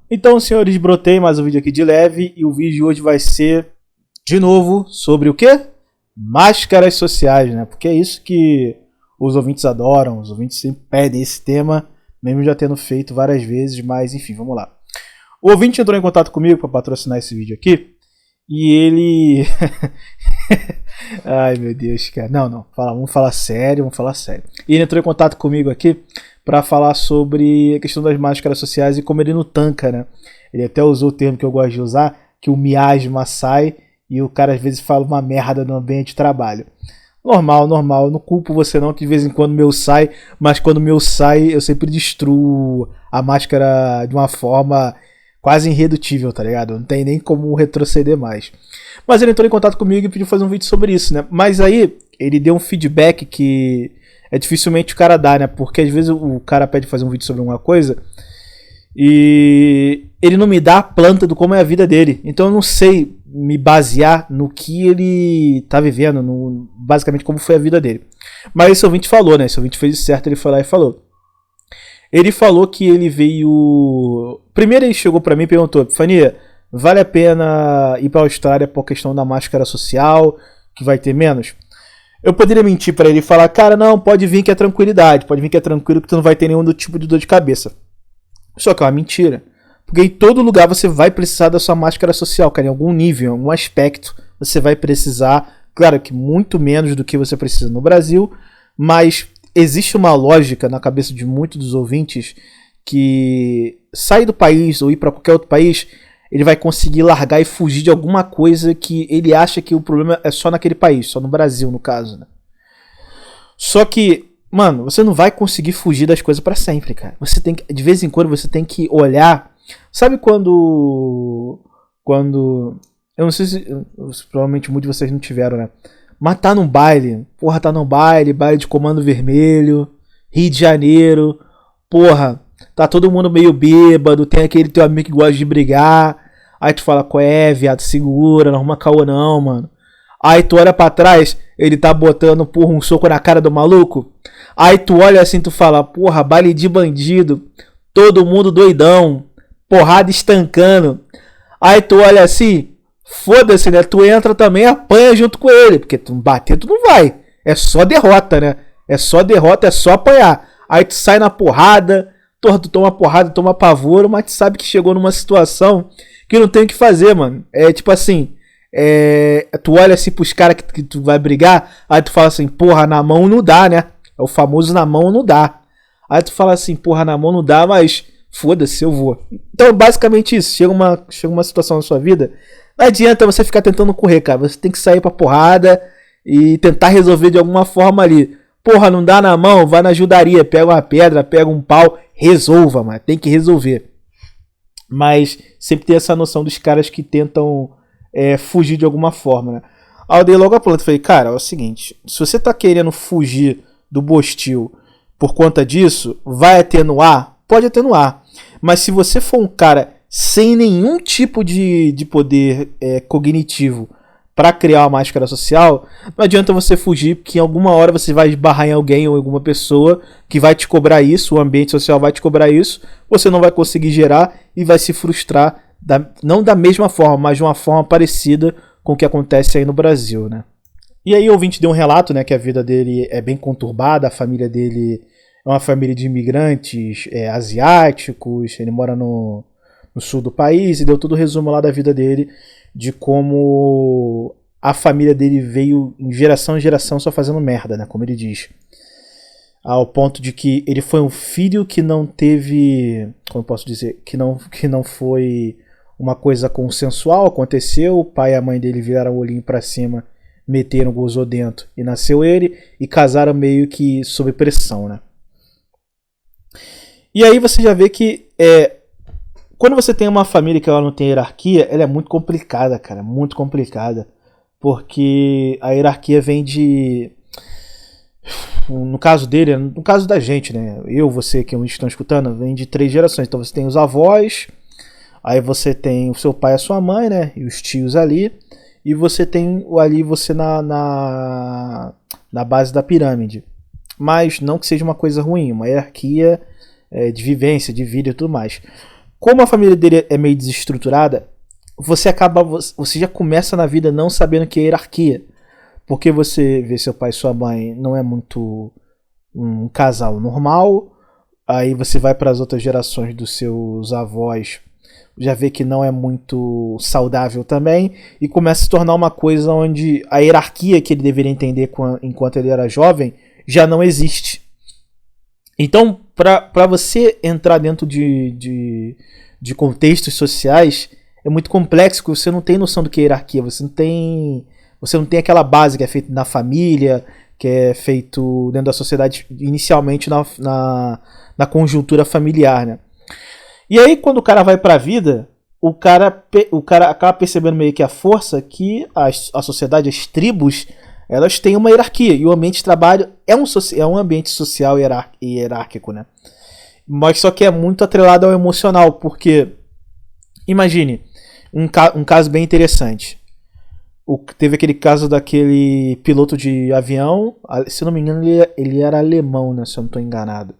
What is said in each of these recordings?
Então, senhores, brotei mais um vídeo aqui de leve e o vídeo de hoje vai ser, de novo, sobre o quê? Máscaras sociais, né? Porque é isso que os ouvintes adoram, os ouvintes sempre pedem esse tema, mesmo já tendo feito várias vezes, mas enfim, vamos lá. O ouvinte entrou em contato comigo para patrocinar esse vídeo aqui e ele... Ai, meu Deus, cara. Não, vamos falar sério. E ele entrou em contato comigo aqui para falar sobre a questão das máscaras sociais e como ele não tanca, né? Ele até usou o termo que eu gosto de usar, que o miasma sai e o cara às vezes fala uma merda no ambiente de trabalho. Normal, não culpo você não, que de vez em quando o meu sai, mas quando o meu sai eu sempre destruo a máscara de uma forma quase irredutível, tá ligado? Não tem nem como retroceder mais. Mas ele entrou em contato comigo e pediu fazer um vídeo sobre isso, né? Mas aí ele deu um feedback que dificilmente o cara dá, né? Porque às vezes o cara pede fazer um vídeo sobre alguma coisa e ele não me dá a planta do como é a vida dele. Então eu não sei me basear no que ele tá vivendo, basicamente como foi a vida dele. Mas esse ouvinte falou, né? Esse ouvinte fez certo, ele foi lá e falou. Ele falou que ele veio... Primeiro ele chegou pra mim e perguntou: Fania, vale a pena ir pra Austrália por questão da máscara social, que vai ter menos? Eu poderia mentir pra ele e falar: cara, não, pode vir que é tranquilidade, pode vir que é tranquilo que tu não vai ter nenhum tipo de dor de cabeça. Só que é uma mentira. Porque em todo lugar você vai precisar da sua máscara social, cara, em algum nível, em algum aspecto você vai precisar. Claro que muito menos do que você precisa no Brasil, mas existe uma lógica na cabeça de muitos dos ouvintes que sair do país ou ir para qualquer outro país, ele vai conseguir largar e fugir de alguma coisa que ele acha que o problema é só naquele país, só no Brasil, no caso, né? Só que, mano, você não vai conseguir fugir das coisas para sempre, cara. Você tem que, de vez em quando, você tem que olhar. Sabe quando eu não sei se provavelmente muitos de vocês não tiveram, né? Mas tá num baile, porra, tá num baile de Comando Vermelho, Rio de Janeiro, porra, tá todo mundo meio bêbado, tem aquele teu amigo que gosta de brigar, aí tu fala: qual é, viado, segura, não arruma caô não, mano. Aí tu olha pra trás, ele tá botando, porra, um soco na cara do maluco, aí tu olha assim, tu fala: porra, baile de bandido, todo mundo doidão, porrada estancando. Aí tu olha assim, foda-se, né? Tu entra também e apanha junto com ele. Porque tu bater, tu não vai. É só derrota, né? É só derrota, é só apanhar. Aí tu sai na porrada, tu toma porrada, toma pavoro, mas tu sabe que chegou numa situação que não tem o que fazer, mano. É tipo assim, tu olha assim pros caras que tu vai brigar, aí tu fala assim: porra, na mão não dá, né? É o famoso na mão não dá. Aí tu fala assim: porra, na mão não dá, mas foda-se, eu vou. Então, basicamente isso. Chega uma situação na sua vida, não adianta você ficar tentando correr, cara. Você tem que sair pra porrada e tentar resolver de alguma forma ali. Porra, não dá na mão? Vai na ajudaria. Pega uma pedra, pega um pau. Resolva, mano. Tem que resolver. Mas sempre tem essa noção dos caras que tentam fugir de alguma forma, né? Aí eu dei logo a planta. Falei: cara, é o seguinte. Se você tá querendo fugir do Bostil por conta disso, vai atenuar? Pode atenuar. Mas se você for um cara sem nenhum tipo de poder cognitivo para criar uma máscara social, não adianta você fugir, porque em alguma hora você vai esbarrar em alguém ou em alguma pessoa que vai te cobrar isso, o ambiente social vai te cobrar isso, você não vai conseguir gerar e vai se frustrar, não da mesma forma, mas de uma forma parecida com o que acontece aí no Brasil, né? E aí o ouvinte deu um relato, né, que a vida dele é bem conturbada, a família dele é uma família de imigrantes asiáticos, ele mora no sul do país, e deu todo o resumo lá da vida dele, de como a família dele veio em geração só fazendo merda, né, como ele diz. Ao ponto de que ele foi um filho que não teve, como eu posso dizer, que não foi uma coisa consensual, aconteceu, o pai e a mãe dele viraram o olhinho pra cima, meteram, gozou dentro, e nasceu ele, e casaram meio que sob pressão, né. E aí você já vê que quando você tem uma família que ela não tem hierarquia, ela é muito complicada, cara, muito complicada. Porque a hierarquia vem de... No caso dele, no caso da gente, né? Eu, você que estão escutando, vem de 3 gerações. Então você tem os avós, aí você tem o seu pai e a sua mãe, né? E os tios ali. E você tem ali você na base da pirâmide. Mas não que seja uma coisa ruim, uma hierarquia de vivência, de vida e tudo mais. Como a família dele é meio desestruturada, você já começa na vida não sabendo o que é hierarquia. Porque você vê seu pai e sua mãe não é muito um casal normal. Aí você vai para as outras gerações dos seus avós, já vê que não é muito saudável também, e começa a se tornar uma coisa onde a hierarquia que ele deveria entender enquanto ele era jovem já não existe. Então, para você entrar dentro de contextos sociais, é muito complexo, porque você não tem noção do que é hierarquia, você não tem aquela base que é feita na família, que é feito dentro da sociedade, inicialmente na conjuntura familiar, né? E aí, quando o cara vai pra vida, o cara acaba percebendo meio que a força que a sociedade, as tribos, elas têm uma hierarquia. E o ambiente de trabalho é um ambiente social hierárquico, né? Mas só que é muito atrelado ao emocional, porque, imagine, um caso bem interessante. Teve aquele caso daquele piloto de avião, se eu não me engano ele era alemão, né, se eu não estou enganado.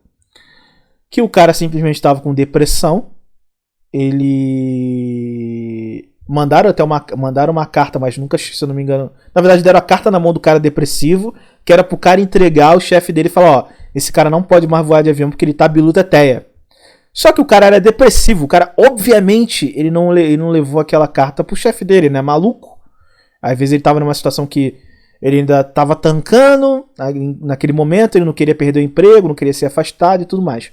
Que o cara simplesmente estava com depressão. Ele mandaram uma carta, mas nunca, se eu não me engano, na verdade deram a carta na mão do cara depressivo, que era pro cara entregar o chefe dele e falar, ó, esse cara não pode mais voar de avião porque ele tá biluteteia. Só que o cara era depressivo, o cara obviamente ele não levou aquela carta pro chefe dele, né, maluco. Às vezes ele tava numa situação que ele ainda tava tancando, naquele momento ele não queria perder o emprego, não queria ser afastado e tudo mais.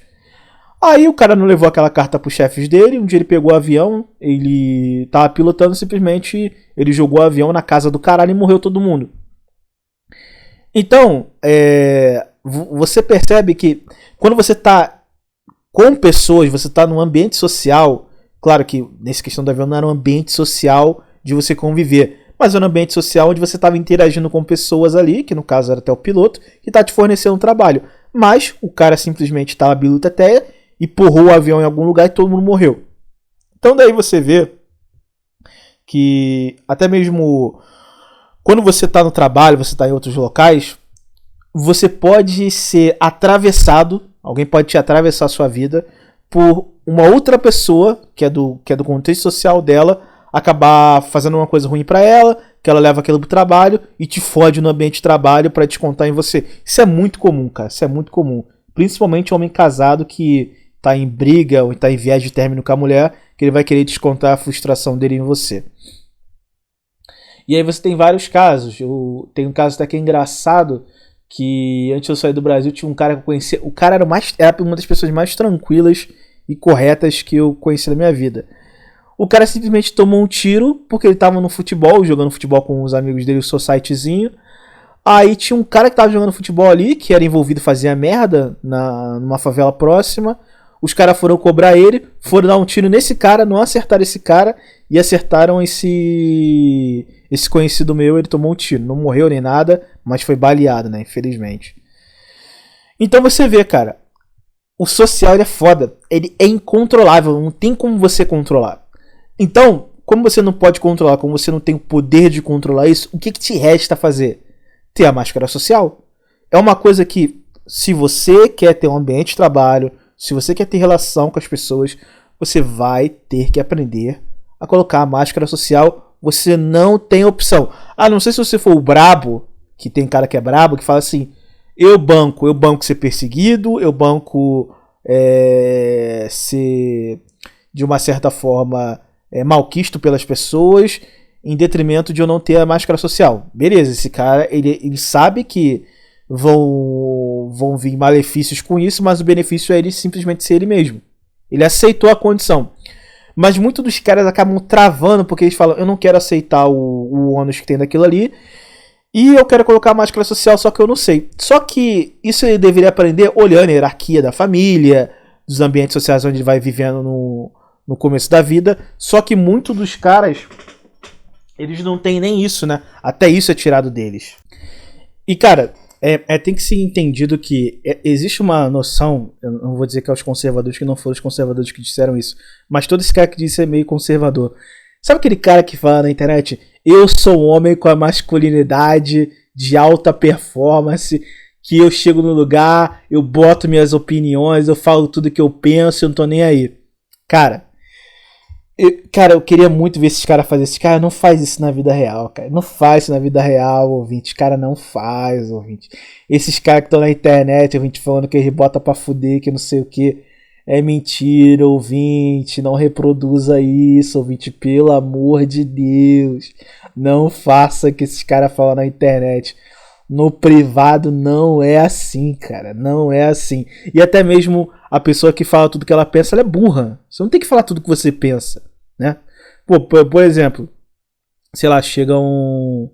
Aí o cara não levou aquela carta pros chefes dele, um dia ele pegou o avião, ele tava pilotando, simplesmente ele jogou o avião na casa do caralho e morreu todo mundo. Então, você percebe que quando você tá com pessoas, você tá num ambiente social, claro que nessa questão do avião não era um ambiente social de você conviver, mas era um ambiente social onde você estava interagindo com pessoas ali, que no caso era até o piloto, que tá te fornecendo um trabalho. Mas o cara simplesmente estava biluteteia e porrou o avião em algum lugar e todo mundo morreu. Então daí você vê que até mesmo quando você está no trabalho, você está em outros locais, você pode ser atravessado, alguém pode te atravessar a sua vida por uma outra pessoa que é do contexto social dela, acabar fazendo uma coisa ruim pra ela, que ela leva aquilo pro trabalho e te fode no ambiente de trabalho pra descontar em você. Isso é muito comum, cara. Isso é muito comum. Principalmente homem casado que tá em briga ou tá em viagem de término com a mulher, que ele vai querer descontar a frustração dele em você. E aí você tem vários casos. Tem um caso até que é engraçado, que antes de eu sair do Brasil tinha um cara que eu conhecia. O cara era uma das pessoas mais tranquilas e corretas que eu conheci na minha vida. O cara simplesmente tomou um tiro porque ele tava no futebol, jogando futebol com os amigos dele, o societyzinho. Aí tinha um cara que tava jogando futebol ali, que era envolvido, fazia merda numa favela próxima. Os caras foram cobrar ele, foram dar um tiro nesse cara, não acertaram esse cara e acertaram esse conhecido meu. Ele tomou um tiro, não morreu nem nada, mas foi baleado, né, infelizmente. Então você vê, cara, o social ele é foda, ele é incontrolável, não tem como você controlar. Então, como você não pode controlar, como você não tem o poder de controlar isso, o que te resta fazer? Ter a máscara social. É uma coisa que, se você quer ter um ambiente de trabalho, se você quer ter relação com as pessoas, você vai ter que aprender a colocar a máscara social. Você não tem opção. Ah, não sei se você for o brabo, que tem cara que é brabo, que fala assim, eu banco ser perseguido, eu banco ser, de uma certa forma, malquisto pelas pessoas, em detrimento de eu não ter a máscara social. Beleza, esse cara, ele sabe que vão vir malefícios com isso, mas o benefício é ele simplesmente ser ele mesmo. Ele aceitou a condição. Mas muitos dos caras acabam travando, porque eles falam, eu não quero aceitar o ônus que tem daquilo ali, e eu quero colocar a máscara social, só que eu não sei. Só que isso ele deveria aprender olhando a hierarquia da família, dos ambientes sociais onde ele vai vivendo no começo da vida. Só que muitos dos caras, eles não têm nem isso, né? Até isso é tirado deles. E, cara, tem que ser entendido que existe uma noção, eu não vou dizer que é os conservadores, que não foram os conservadores que disseram isso, mas todo esse cara que disse é meio conservador. Sabe aquele cara que fala na internet, eu sou um homem com a masculinidade de alta performance, que eu chego no lugar, eu boto minhas opiniões, eu falo tudo que eu penso, eu não tô nem aí. Cara, Cara, eu queria muito ver esses caras fazer isso. Cara, não faz isso na vida real, cara. Não faz isso na vida real, ouvinte. Cara, não faz, ouvinte. Esses caras que estão na internet, ouvinte, falando que eles botam pra fuder, que não sei o que. É mentira, ouvinte. Não reproduza isso, ouvinte. Pelo amor de Deus. Não faça o que esses caras falam na internet. No privado não é assim, cara. Não é assim. E até mesmo a pessoa que fala tudo que ela pensa, ela é burra. Você não tem que falar tudo que você pensa, né? Pô, por exemplo, sei lá, chega um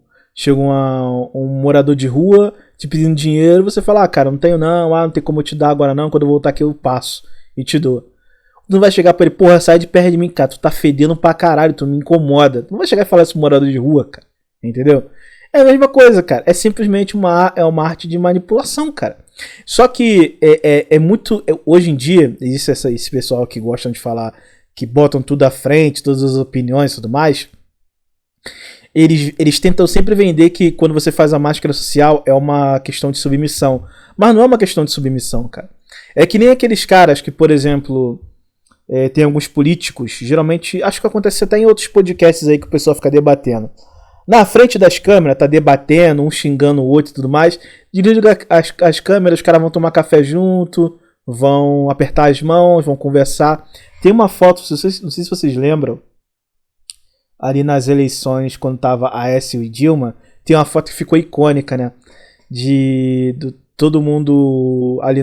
morador de rua te pedindo dinheiro, você fala, cara, não tenho não, não tem como eu te dar agora não, quando eu voltar aqui eu passo e te dou. Tu não vai chegar pra ele, porra, sai de perto de mim, cara, tu tá fedendo pra caralho, tu me incomoda. Tu não vai chegar e falar isso pro morador de rua, cara, entendeu? É a mesma coisa, cara. É simplesmente uma arte de manipulação, cara. Só que é muito. Hoje em dia, existe esse pessoal que gostam de falar, que botam tudo à frente, todas as opiniões e tudo mais. Eles tentam sempre vender que quando você faz a máscara social é uma questão de submissão. Mas não é uma questão de submissão, cara. É que nem aqueles caras que, por exemplo, tem alguns políticos, geralmente, acho que acontece até em outros podcasts aí que o pessoal fica debatendo. Na frente das câmeras, tá debatendo, um xingando o outro e tudo mais. Desliga as câmeras, os caras vão tomar café junto, vão apertar as mãos, vão conversar. Tem uma foto, não sei se vocês lembram, ali nas eleições, quando tava Aécio e Dilma, tem uma foto que ficou icônica, né? De todo mundo ali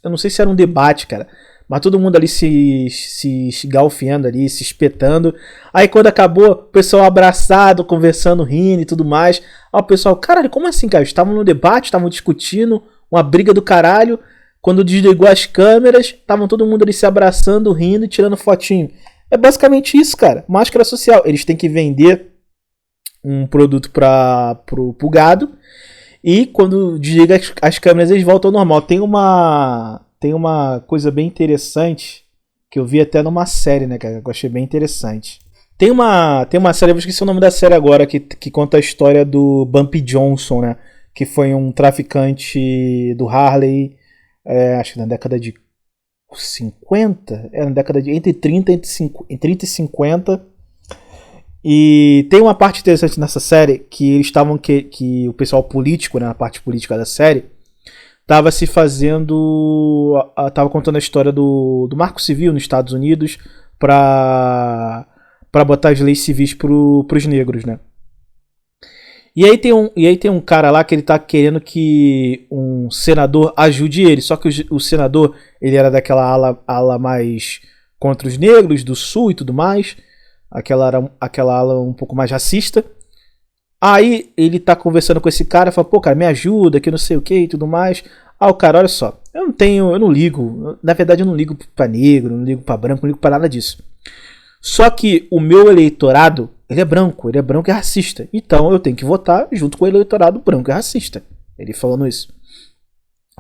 eu não sei se era um debate, cara. Mas todo mundo ali se galfiando ali, se espetando. Aí quando acabou, o pessoal abraçado, conversando, rindo e tudo mais. Aí o pessoal, caralho, como assim, cara? Estavam no debate, estavam discutindo, uma briga do caralho. Quando desligou as câmeras, estavam todo mundo ali se abraçando, rindo e tirando fotinho. É basicamente isso, cara. Máscara social. Eles têm que vender um produto pro gado. E quando desliga as câmeras, eles voltam ao normal. Tem uma coisa bem interessante que eu vi até numa série, né, cara? Que eu achei bem interessante. Tem uma série, eu esqueci o nome da série agora, que conta a história do Bumpy Johnson, né? Que foi um traficante do Harley, acho que na década de 50? Na década de entre 30 e 50. E tem uma parte interessante nessa série que eles estavam que o pessoal político, né, na parte política da série, tava se fazendo, tava contando a história do Marco Civil nos Estados Unidos para botar as leis civis pros negros, né? E aí tem um cara lá que ele tá querendo que um senador ajude ele, só que o senador, ele era daquela ala mais contra os negros do sul e tudo mais, aquela ala um pouco mais racista. Aí ele tá conversando com esse cara, fala, pô, cara, me ajuda, que não sei o que e tudo mais. Ah, o cara, olha só, eu não ligo, na verdade eu não ligo pra negro, não ligo pra branco, não ligo pra nada disso. Só que o meu eleitorado, ele é branco e racista. Então eu tenho que votar junto com o eleitorado branco e racista. Ele falando isso.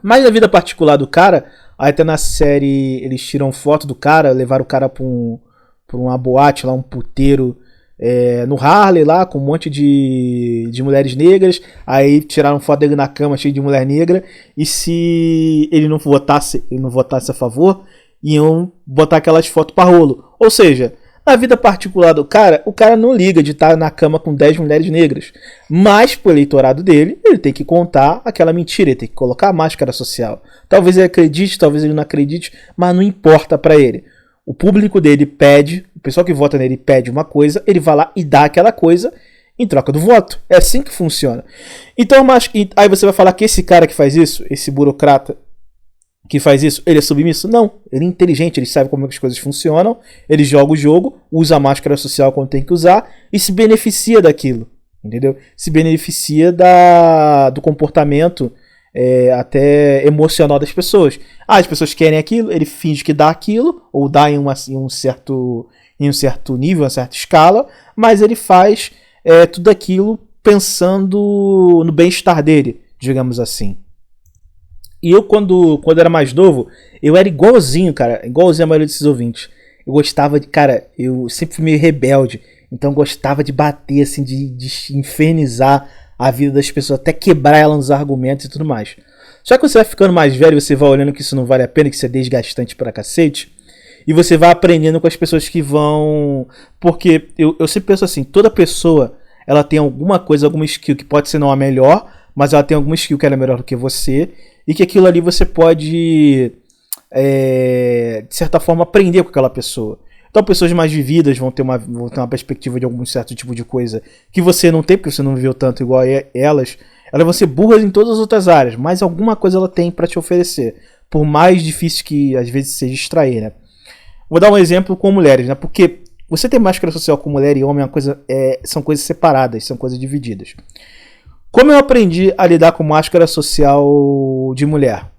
Mas na vida particular do cara, aí até na série eles tiram foto do cara, levaram o cara pra uma boate lá, um puteiro, no Harley lá, com um monte de mulheres negras. Aí tiraram foto dele na cama cheio de mulher negra. E se ele não votasse a favor, iam botar aquelas fotos pra rolo. Ou seja, na vida particular do cara, o cara não liga de estar na cama com 10 mulheres negras. Mas pro eleitorado dele, ele tem que contar aquela mentira, ele tem que colocar a máscara social. Talvez ele acredite, talvez ele não acredite, mas não importa pra ele. O público dele pede, o pessoal que vota nele pede uma coisa, ele vai lá e dá aquela coisa em troca do voto. É assim que funciona. Então, aí você vai falar que esse cara que faz isso, esse burocrata que faz isso, ele é submisso? Não. Ele é inteligente, ele sabe como as coisas funcionam, ele joga o jogo, usa a máscara social quando tem que usar e se beneficia daquilo. Entendeu? Se beneficia do comportamento até emocional das pessoas. As pessoas querem aquilo, ele finge que dá aquilo, ou dá em um certo nível, uma certa escala, mas ele faz tudo aquilo pensando no bem-estar dele, digamos assim. E eu, quando era mais novo, eu era igualzinho, cara, igualzinho a maioria desses ouvintes. Eu gostava de, cara, eu sempre fui meio rebelde, então eu gostava de bater, assim, de infernizar a vida das pessoas, até quebrar ela nos argumentos e tudo mais. Só que você vai ficando mais velho, você vai olhando que isso não vale a pena, que isso é desgastante pra cacete, E você vai aprendendo com as pessoas que vão... Porque eu sempre penso assim, toda pessoa, ela tem alguma coisa, alguma skill que pode ser não a melhor, mas ela tem alguma skill que ela é melhor do que você, e que aquilo ali você pode, de certa forma, aprender com aquela pessoa. Então pessoas mais vividas vão ter uma perspectiva de algum certo tipo de coisa que você não tem, porque você não viveu tanto igual elas. Elas vão ser burras em todas as outras áreas, mas alguma coisa ela tem para te oferecer. Por mais difícil que às vezes seja extrair, né? Vou dar um exemplo com mulheres, né? Porque você ter máscara social com mulher e homem são coisas separadas, são coisas divididas. Como eu aprendi a lidar com máscara social de mulher?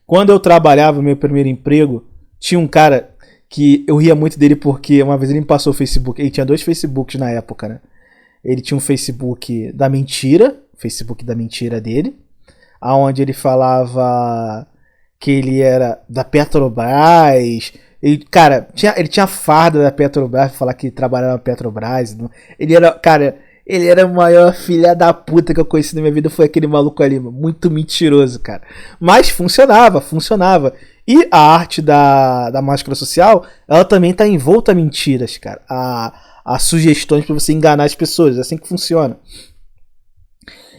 Quando eu trabalhava no meu primeiro emprego, tinha um cara que eu ria muito dele porque uma vez ele me passou o Facebook. Ele tinha 2 Facebooks na época, né? Ele tinha um Facebook da mentira, Facebook da mentira dele, aonde ele falava que ele era da Petrobras. Ele tinha farda da Petrobras, falar que trabalhava na Petrobras. Ele era o maior filha da puta que eu conheci na minha vida, foi aquele maluco ali, muito mentiroso, cara. Mas funcionava. E a arte da máscara social, ela também tá envolta a mentiras, cara. A sugestões para você enganar as pessoas, é assim que funciona.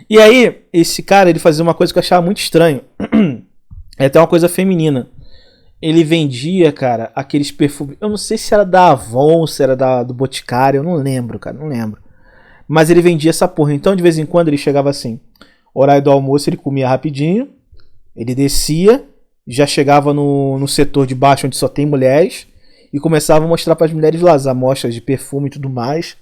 E aí, esse cara, ele fazia uma coisa que eu achava muito estranho. É até uma coisa feminina. Ele vendia, cara, aqueles perfumes. Eu não sei se era da Avon, se era do Boticário, eu não lembro, cara, não lembro. Mas ele vendia essa porra. Então, de vez em quando, ele chegava assim. Horário do almoço, ele comia rapidinho. Ele descia. Já chegava no setor de baixo, onde só tem mulheres. E começava a mostrar para as mulheres lá as amostras de perfume e tudo mais.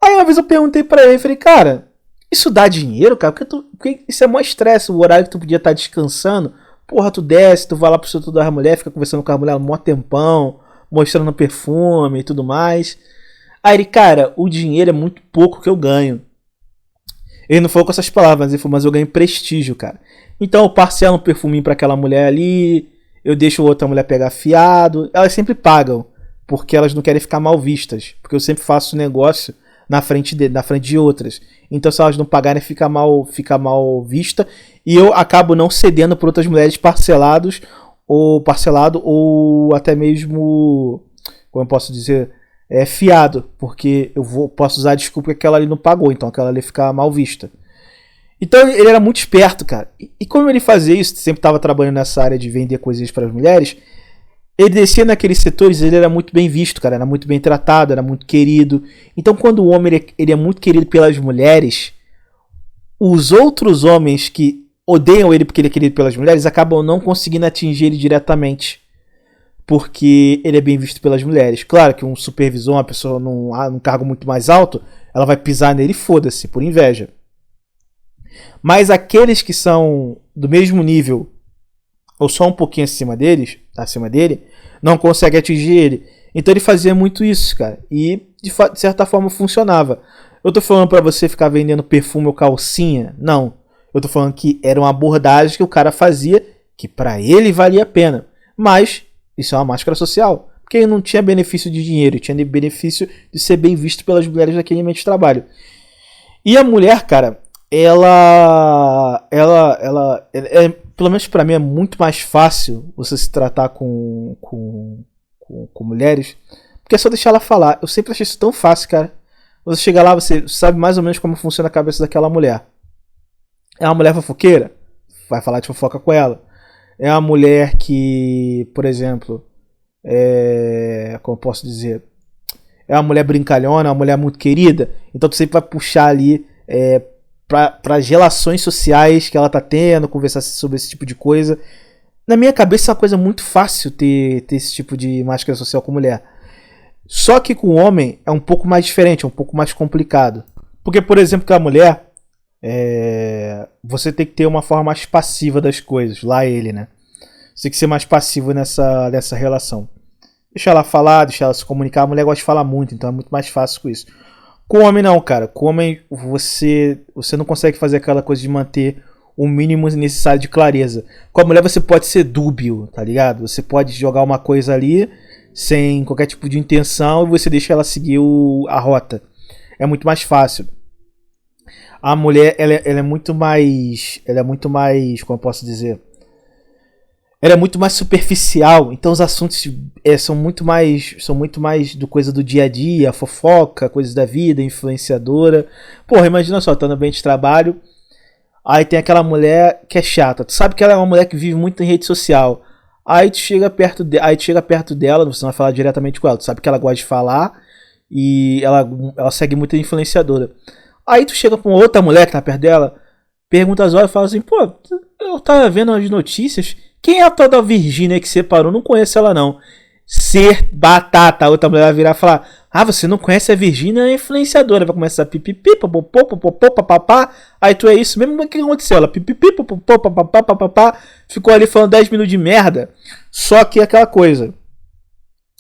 Aí uma vez eu perguntei para ele. Falei, cara, isso dá dinheiro, cara? Porque isso é mó estresse. O horário que tu podia estar descansando. Porra, tu desce, tu vai lá pro setor das mulheres. Fica conversando com a mulher um mó tempão. Mostrando perfume e tudo mais. Aí ele, cara, o dinheiro é muito pouco que eu ganho. Ele não falou com essas palavras, mas ele falou, mas eu ganho prestígio, cara. Então eu parcelo um perfuminho pra aquela mulher ali, eu deixo outra mulher pegar fiado. Elas sempre pagam, porque elas não querem ficar mal vistas. Porque eu sempre faço negócio na frente de outras. Então se elas não pagarem, fica mal vista. E eu acabo não cedendo por outras mulheres parcelado, ou até mesmo, como eu posso dizer... fiado, porque posso usar a desculpa que aquela ali não pagou, então aquela ali fica mal vista. Então ele era muito esperto, cara. E como ele fazia isso, sempre estava trabalhando nessa área de vender coisas para as mulheres, ele descia naqueles setores, ele era muito bem visto, cara, era muito bem tratado, era muito querido. Então quando o homem ele é muito querido pelas mulheres, os outros homens que odeiam ele porque ele é querido pelas mulheres acabam não conseguindo atingir ele diretamente. Porque ele é bem visto pelas mulheres. Claro que um supervisor, uma pessoa num cargo muito mais alto, ela vai pisar nele e foda-se, por inveja. Mas aqueles que são do mesmo nível, ou só um pouquinho acima dele, não conseguem atingir ele. Então ele fazia muito isso, cara. E de certa forma funcionava. Eu tô falando pra você ficar vendendo perfume ou calcinha? Não. Eu tô falando que era uma abordagem que o cara fazia, que pra ele valia a pena. Mas... isso é uma máscara social. Porque ele não tinha benefício de dinheiro, ele tinha benefício de ser bem visto pelas mulheres daquele ambiente de trabalho. E a mulher, cara, ela pelo menos pra mim, é muito mais fácil você se tratar com mulheres, porque é só deixar ela falar. Eu sempre achei isso tão fácil, cara. Você chega lá, você sabe mais ou menos como funciona a cabeça daquela mulher. É uma mulher fofoqueira? Vai falar de fofoca com ela. É uma mulher que, por exemplo, como eu posso dizer, é uma mulher brincalhona, uma mulher muito querida, então tu sempre vai puxar ali para as relações sociais que ela tá tendo, conversar sobre esse tipo de coisa. Na minha cabeça é uma coisa muito fácil ter esse tipo de máscara social com mulher. Só que com homem é um pouco mais diferente, é um pouco mais complicado. Porque, por exemplo, com a mulher, você tem que ter uma forma mais passiva das coisas. Lá ele, né? Você tem que ser mais passivo nessa relação. Deixa ela falar, deixa ela se comunicar. A mulher gosta de falar muito, então é muito mais fácil com isso. Com o homem não, cara. Com o homem você não consegue fazer aquela coisa de manter o mínimo necessário de clareza. Com a mulher você pode ser dúbio, tá ligado? Você pode jogar uma coisa ali sem qualquer tipo de intenção e você deixa ela seguir a rota. É muito mais fácil. A mulher, ela é muito mais, como eu posso dizer, ela é muito mais superficial, então os assuntos são muito mais do coisa do dia a dia, fofoca, coisas da vida, influenciadora. Porra, imagina só, tá no ambiente de trabalho, aí tem aquela mulher que é chata, tu sabe que ela é uma mulher que vive muito em rede social, aí tu chega perto dela, você não vai falar diretamente com ela, tu sabe que ela gosta de falar e ela segue muito a influenciadora. Aí tu chega pra uma outra mulher que tá perto dela, pergunta as horas e fala assim, pô, eu tava vendo as notícias, quem é a tal da Virgínia que separou? Não conheço ela não. Ser batata. A outra mulher vai virar e falar, ah, você não conhece a Virgínia, é influenciadora. Vai começar pipipi, popopô, popopô, papapá. Aí tu é isso mesmo, o que aconteceu? Ela pipipi, popopô, papapá, papapá. Ficou ali falando 10 minutos de merda. Só que é aquela coisa.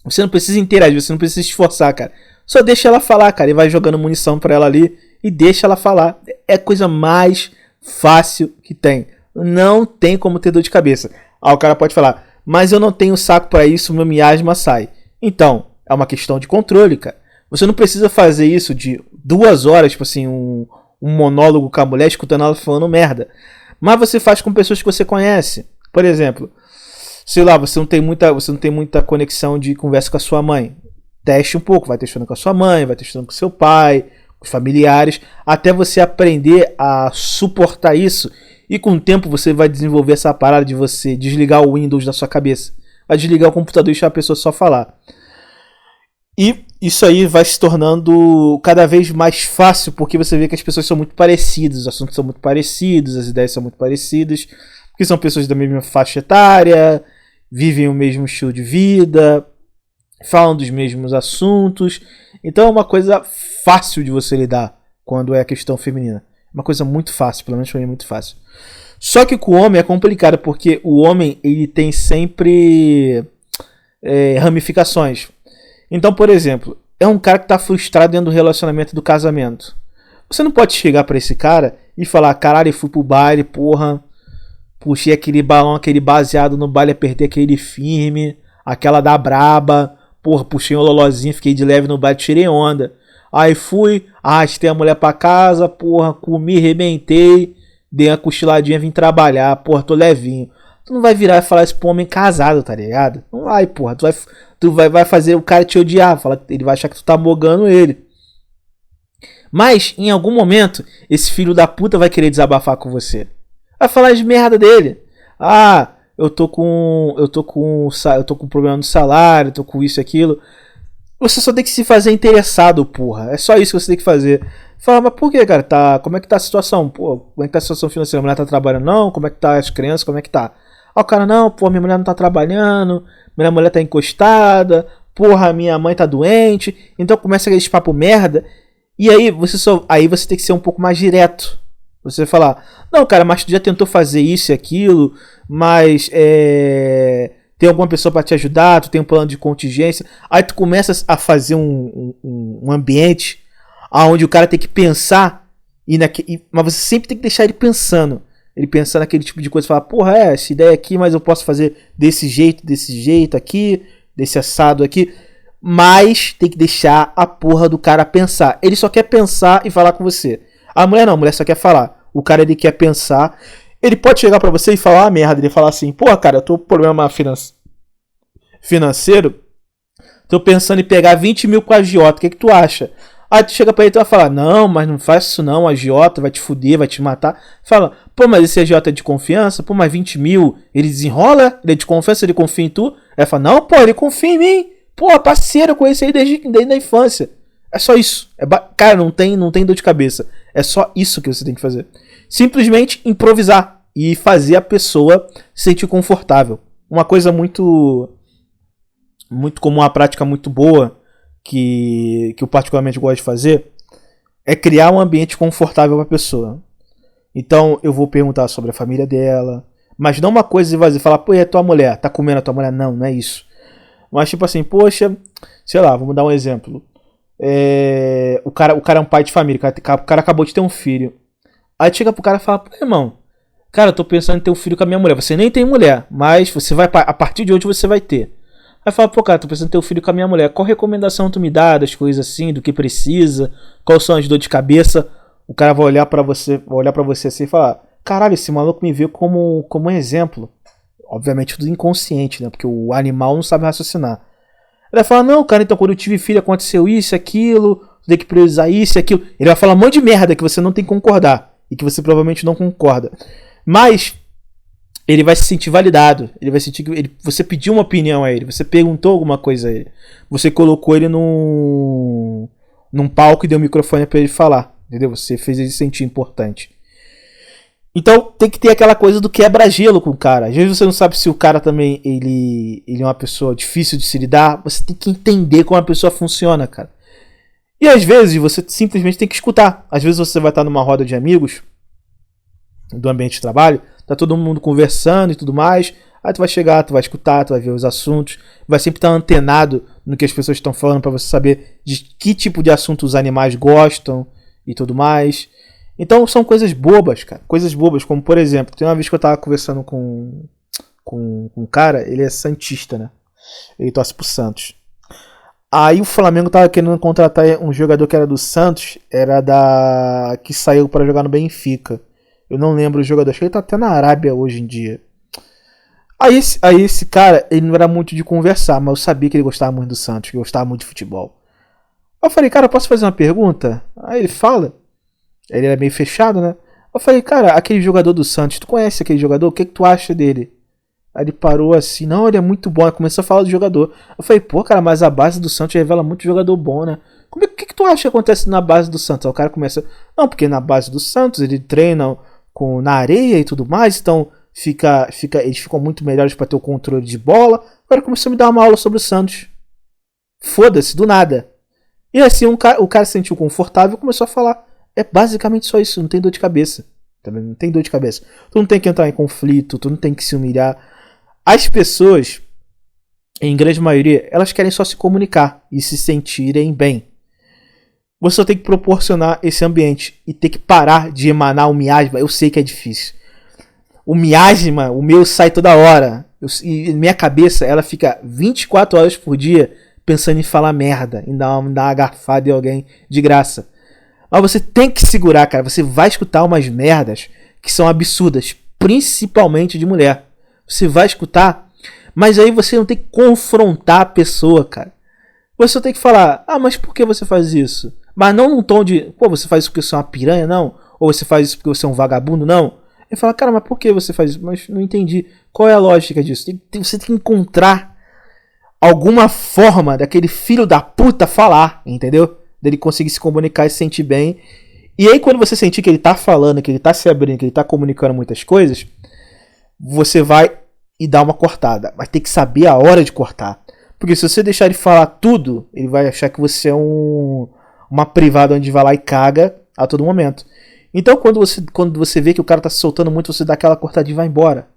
Você não precisa interagir, você não precisa se esforçar, cara. Só deixa ela falar, cara. E vai jogando munição pra ela ali e deixa ela falar. É a coisa mais fácil que tem. Não tem como ter dor de cabeça. Ah, o cara pode falar, mas eu não tenho saco pra isso, meu miasma sai. Então, é uma questão de controle, cara. Você não precisa fazer isso de 2 horas, tipo assim, um monólogo com a mulher escutando ela falando merda. Mas você faz com pessoas que você conhece. Por exemplo, sei lá, você não tem muita conexão de conversa com a sua mãe. Teste um pouco, vai testando com a sua mãe, vai testando com seu pai, com os familiares, até você aprender a suportar isso. E com o tempo você vai desenvolver essa parada de você desligar o Windows da sua cabeça. Vai desligar o computador e deixar a pessoa só falar. E isso aí vai se tornando cada vez mais fácil, porque você vê que as pessoas são muito parecidas, os assuntos são muito parecidos, as ideias são muito parecidas, porque são pessoas da mesma faixa etária, vivem o mesmo estilo de vida, falam dos mesmos assuntos. Então é uma coisa fácil de você lidar quando é a questão feminina. Uma coisa muito fácil, pelo menos pra mim é muito fácil. Só que com o homem é complicado, porque o homem ele tem sempre ramificações. Então, por exemplo, é um cara que tá frustrado dentro do relacionamento do casamento. Você não pode chegar pra esse cara e falar, caralho, eu fui pro baile, porra, puxei aquele balão, aquele baseado no baile, apertei aquele firme, aquela da braba, porra, puxei um lolozinho, fiquei de leve no baile, tirei onda. Aí fui, arrastei a mulher pra casa, porra, comi, rebentei, dei uma cochiladinha, vim trabalhar, porra, tô levinho. Tu não vai virar e falar isso pro homem casado, tá ligado? Não vai, porra, tu vai fazer o cara te odiar, ele vai achar que tu tá mogando ele. Mas, em algum momento, esse filho da puta vai querer desabafar com você. Vai falar de merda dele. Ah, eu tô com problema no salário, tô com isso e aquilo. Você só tem que se fazer interessado, porra. É só isso que você tem que fazer. Fala, mas por que, cara? Como é que tá a situação? Pô, como é que tá a situação financeira? A mulher tá trabalhando não? Como é que tá as crianças? Como é que tá? Ó, o cara, não, pô, minha mulher não tá trabalhando, minha mulher tá encostada, porra, minha mãe tá doente. Então começa aquele papo merda. E aí você tem que ser um pouco mais direto. Você falar, não, cara, mas tu já tentou fazer isso e aquilo, mas tem alguma pessoa para te ajudar, tu tem um plano de contingência. Aí tu começa a fazer um ambiente onde o cara tem que pensar, mas você sempre tem que deixar ele pensando. Ele pensar naquele tipo de coisa, falar, porra, essa ideia aqui, mas eu posso fazer desse jeito aqui, desse assado aqui. Mas tem que deixar a porra do cara pensar. Ele só quer pensar e falar com você. A mulher não, a mulher só quer falar. O cara, ele quer pensar. Ele pode chegar pra você e falar uma merda. Ele falar assim, porra, cara, eu tô com problema financeiro. Tô pensando em pegar 20 mil com a agiota. O que tu acha? Aí tu chega pra ele e tu vai falar, não, mas não faz isso não. A agiota vai te fuder, vai te matar. Fala, pô, mas esse agiota é de confiança? Pô, mas 20 mil, ele desenrola? Ele é de confiança, ele confia em tu? Aí fala, não, pô, ele confia em mim. Pô, parceiro, eu conheci ele desde a infância. É só isso. Cara, não tem dor de cabeça. É só isso que você tem que fazer. Simplesmente improvisar e fazer a pessoa se sentir confortável. Uma coisa muito comum, uma prática muito boa que eu particularmente gosto de fazer é criar um ambiente confortável para a pessoa. Então eu vou perguntar sobre a família dela, mas não uma coisa invasiva, falar, pô, e a tua mulher? Tá comendo a tua mulher? Não, não é isso. Mas tipo assim, poxa, sei lá, vamos dar um exemplo. O cara é um pai de família, o cara acabou de ter um filho. Aí chega pro cara e fala, pô, irmão, cara, eu tô pensando em ter um filho com a minha mulher. Você nem tem mulher, mas você vai, a partir de hoje você vai ter. Aí fala, pô, cara, tô pensando em ter um filho com a minha mulher. Qual recomendação tu me dá das coisas assim, do que precisa? Quais são as dores de cabeça? O cara vai olhar pra você assim e falar, caralho, esse maluco me vê como um exemplo. Obviamente tudo inconsciente, né? Porque o animal não sabe raciocinar. Ele vai falar, não, cara, então quando eu tive filho aconteceu isso, aquilo, tu tem que priorizar isso e aquilo. Ele vai falar um monte de merda que você não tem que concordar. E que você provavelmente não concorda. Mas ele vai se sentir validado. Ele vai sentir que você pediu uma opinião a ele. Você perguntou alguma coisa a ele. Você colocou ele num palco e deu um microfone pra ele falar. Entendeu? Você fez ele se sentir importante. Então tem que ter aquela coisa do quebra-gelo com o cara. Às vezes você não sabe se o cara também ele é uma pessoa difícil de se lidar. Você tem que entender como a pessoa funciona, cara. E às vezes você simplesmente tem que escutar. Às vezes você vai estar numa roda de amigos do ambiente de trabalho, tá todo mundo conversando e tudo mais. Aí tu vai chegar, tu vai escutar, tu vai ver os assuntos, vai sempre estar antenado no que as pessoas estão falando para você saber de que tipo de assunto os animais gostam e tudo mais. Então são coisas bobas, cara. Coisas bobas, como por exemplo, tem uma vez que eu tava conversando com um cara, ele é santista, né? Ele torce pro Santos. Aí o Flamengo tava querendo contratar um jogador que era do Santos, que saiu para jogar no Benfica. Eu não lembro o jogador, acho que ele tá até na Arábia hoje em dia. Aí esse cara, ele não era muito de conversar, mas eu sabia que ele gostava muito do Santos, que ele gostava muito de futebol. Eu falei, cara, posso fazer uma pergunta? Aí ele fala. Ele era meio fechado, né? Eu falei, cara, aquele jogador do Santos, tu conhece aquele jogador? O que tu acha dele? Aí ele parou assim, não, ele é muito bom. Aí começou a falar do jogador. Eu falei, pô, cara, mas a base do Santos revela muito jogador bom, né? O que tu acha que acontece na base do Santos? Aí o cara começa, não, porque na base do Santos ele treina na areia e tudo mais, então eles ficam muito melhores para ter o controle de bola. O cara começou a me dar uma aula sobre o Santos. Foda-se, do nada. E assim o cara se sentiu confortável e começou a falar. É basicamente só isso, não tem dor de cabeça. Também não tem dor de cabeça. Tu não tem que entrar em conflito, tu não tem que se humilhar. As pessoas, em grande maioria, elas querem só se comunicar e se sentirem bem. Você só tem que proporcionar esse ambiente e ter que parar de emanar o miasma. Eu sei que é difícil. O miasma, o meu sai toda hora. E minha cabeça, ela fica 24 horas por dia pensando em falar merda, em dar uma garfada em alguém de graça. Mas você tem que segurar, cara. Você vai escutar umas merdas que são absurdas, principalmente de mulher. Você vai escutar, mas aí você não tem que confrontar a pessoa, cara. Você só tem que falar, mas por que você faz isso? Mas não num tom de, pô, você faz isso porque você é uma piranha, não? Ou você faz isso porque você é um vagabundo, não? Ele fala, cara, mas por que você faz isso? Mas não entendi. Qual é a lógica disso? Você tem que encontrar alguma forma daquele filho da puta falar, entendeu? Dele conseguir se comunicar e se sentir bem. E aí quando você sentir que ele tá falando, que ele tá se abrindo, que ele tá comunicando muitas coisas, você vai e dá uma cortada. Mas tem que saber a hora de cortar. Porque se você deixar ele falar tudo, ele vai achar que você é uma privada onde vai lá e caga a todo momento. Então quando você vê que o cara tá se soltando muito, você dá aquela cortadinha e vai embora.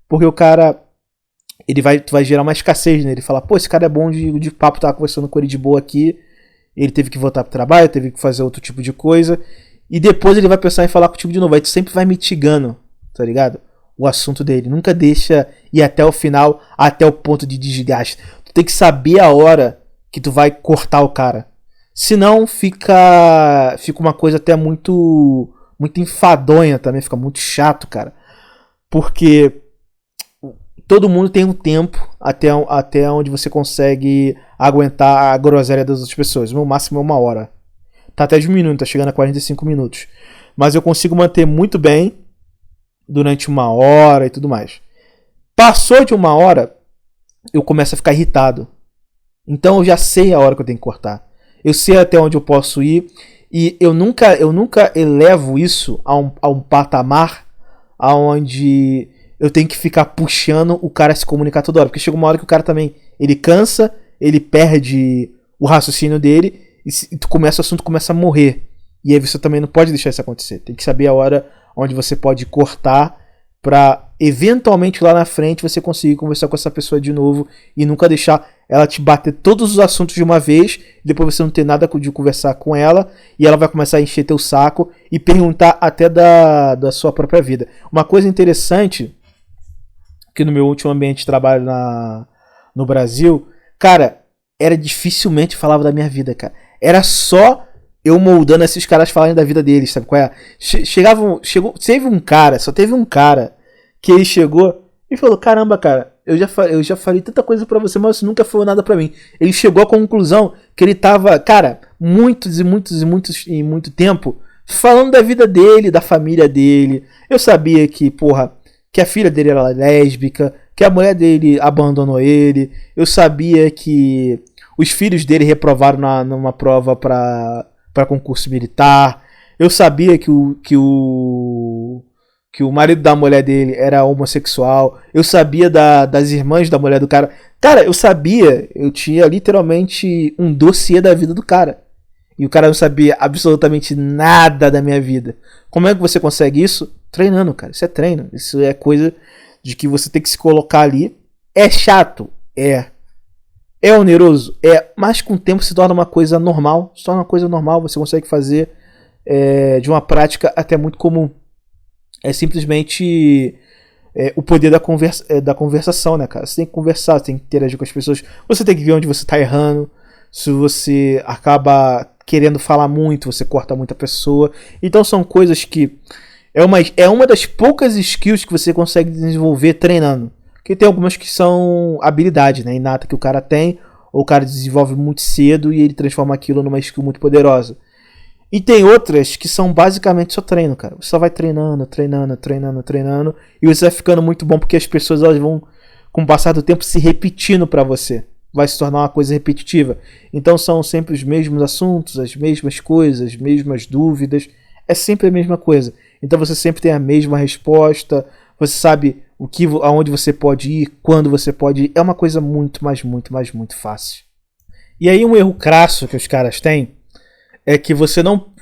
Porque o cara, tu vai gerar uma escassez nele. Ele fala, pô, esse cara é bom de papo, tava conversando com ele de boa aqui. Ele teve que voltar pro trabalho, teve que fazer outro tipo de coisa. E depois ele vai pensar em falar contigo de novo. Aí tu sempre vai mitigando, tá ligado? O assunto dele. Nunca deixa ir até o final, até o ponto de desgaste. Tu tem que saber a hora que tu vai cortar o cara. Senão fica uma coisa até muito enfadonha também. Fica muito chato, cara. Porque todo mundo tem um tempo até onde você consegue aguentar a groselha das outras pessoas. O meu máximo é 1 hora. Tá até diminuindo, tá chegando a 45 minutos. Mas eu consigo manter muito bem durante 1 hora e tudo mais. Passou de 1 hora, eu começo a ficar irritado. Então eu já sei a hora que eu tenho que cortar. Eu sei até onde eu posso ir. E eu nunca elevo isso a um patamar aonde eu tenho que ficar puxando o cara a se comunicar toda hora. Porque chega uma hora que o cara também, ele cansa, ele perde o raciocínio dele, e o assunto começa a morrer. E aí você também não pode deixar isso acontecer. Tem que saber a hora onde você pode cortar pra eventualmente lá na frente você conseguir conversar com essa pessoa de novo e nunca deixar ela te bater todos os assuntos de uma vez, depois você não ter nada de conversar com ela e ela vai começar a encher teu saco e perguntar até da sua própria vida. Uma coisa interessante que no meu último ambiente de trabalho no Brasil, cara, era dificilmente falava da minha vida, cara. Era só eu moldando esses caras falarem da vida deles, sabe qual é? Só teve um cara que ele chegou E falou, caramba, cara, eu já falei tanta coisa pra você, mas você nunca falou nada pra mim. Ele chegou à conclusão que ele tava, cara, muito tempo falando da vida dele, da família dele. Eu sabia que, porra, que a filha dele era lésbica, que a mulher dele abandonou ele. Eu sabia que os filhos dele reprovaram numa prova pra concurso militar. Eu sabia que o marido da mulher dele era homossexual. Eu sabia das irmãs da mulher do cara. Cara, eu sabia. Eu tinha literalmente um dossiê da vida do cara. E o cara não sabia absolutamente nada da minha vida. Como é que você consegue isso? Treinando, cara. Isso é treino. Isso é coisa de que você tem que se colocar ali. É chato? É. É oneroso? É. Mas com o tempo se torna uma coisa normal. Se torna uma coisa normal. Você consegue fazer de uma prática até muito comum. É simplesmente o poder da conversação, né, cara? Você tem que conversar, você tem que interagir com as pessoas. Você tem que ver onde você tá errando. Se você acaba querendo falar muito, você corta muita pessoa. Então são coisas que é uma das poucas skills que você consegue desenvolver treinando. Porque tem algumas que são habilidade, né, inata que o cara tem, ou o cara desenvolve muito cedo e ele transforma aquilo numa skill muito poderosa. E tem outras que são basicamente só treino, cara. Você só vai treinando, e você vai ficando muito bom porque as pessoas elas vão, com o passar do tempo, se repetindo pra você. Vai se tornar uma coisa repetitiva. Então são sempre os mesmos assuntos, as mesmas coisas, as mesmas dúvidas. É sempre a mesma coisa. Então você sempre tem a mesma resposta. Você sabe aonde você pode ir, quando você pode ir. É uma coisa muito fácil. E aí um erro crasso que os caras têm é que você não...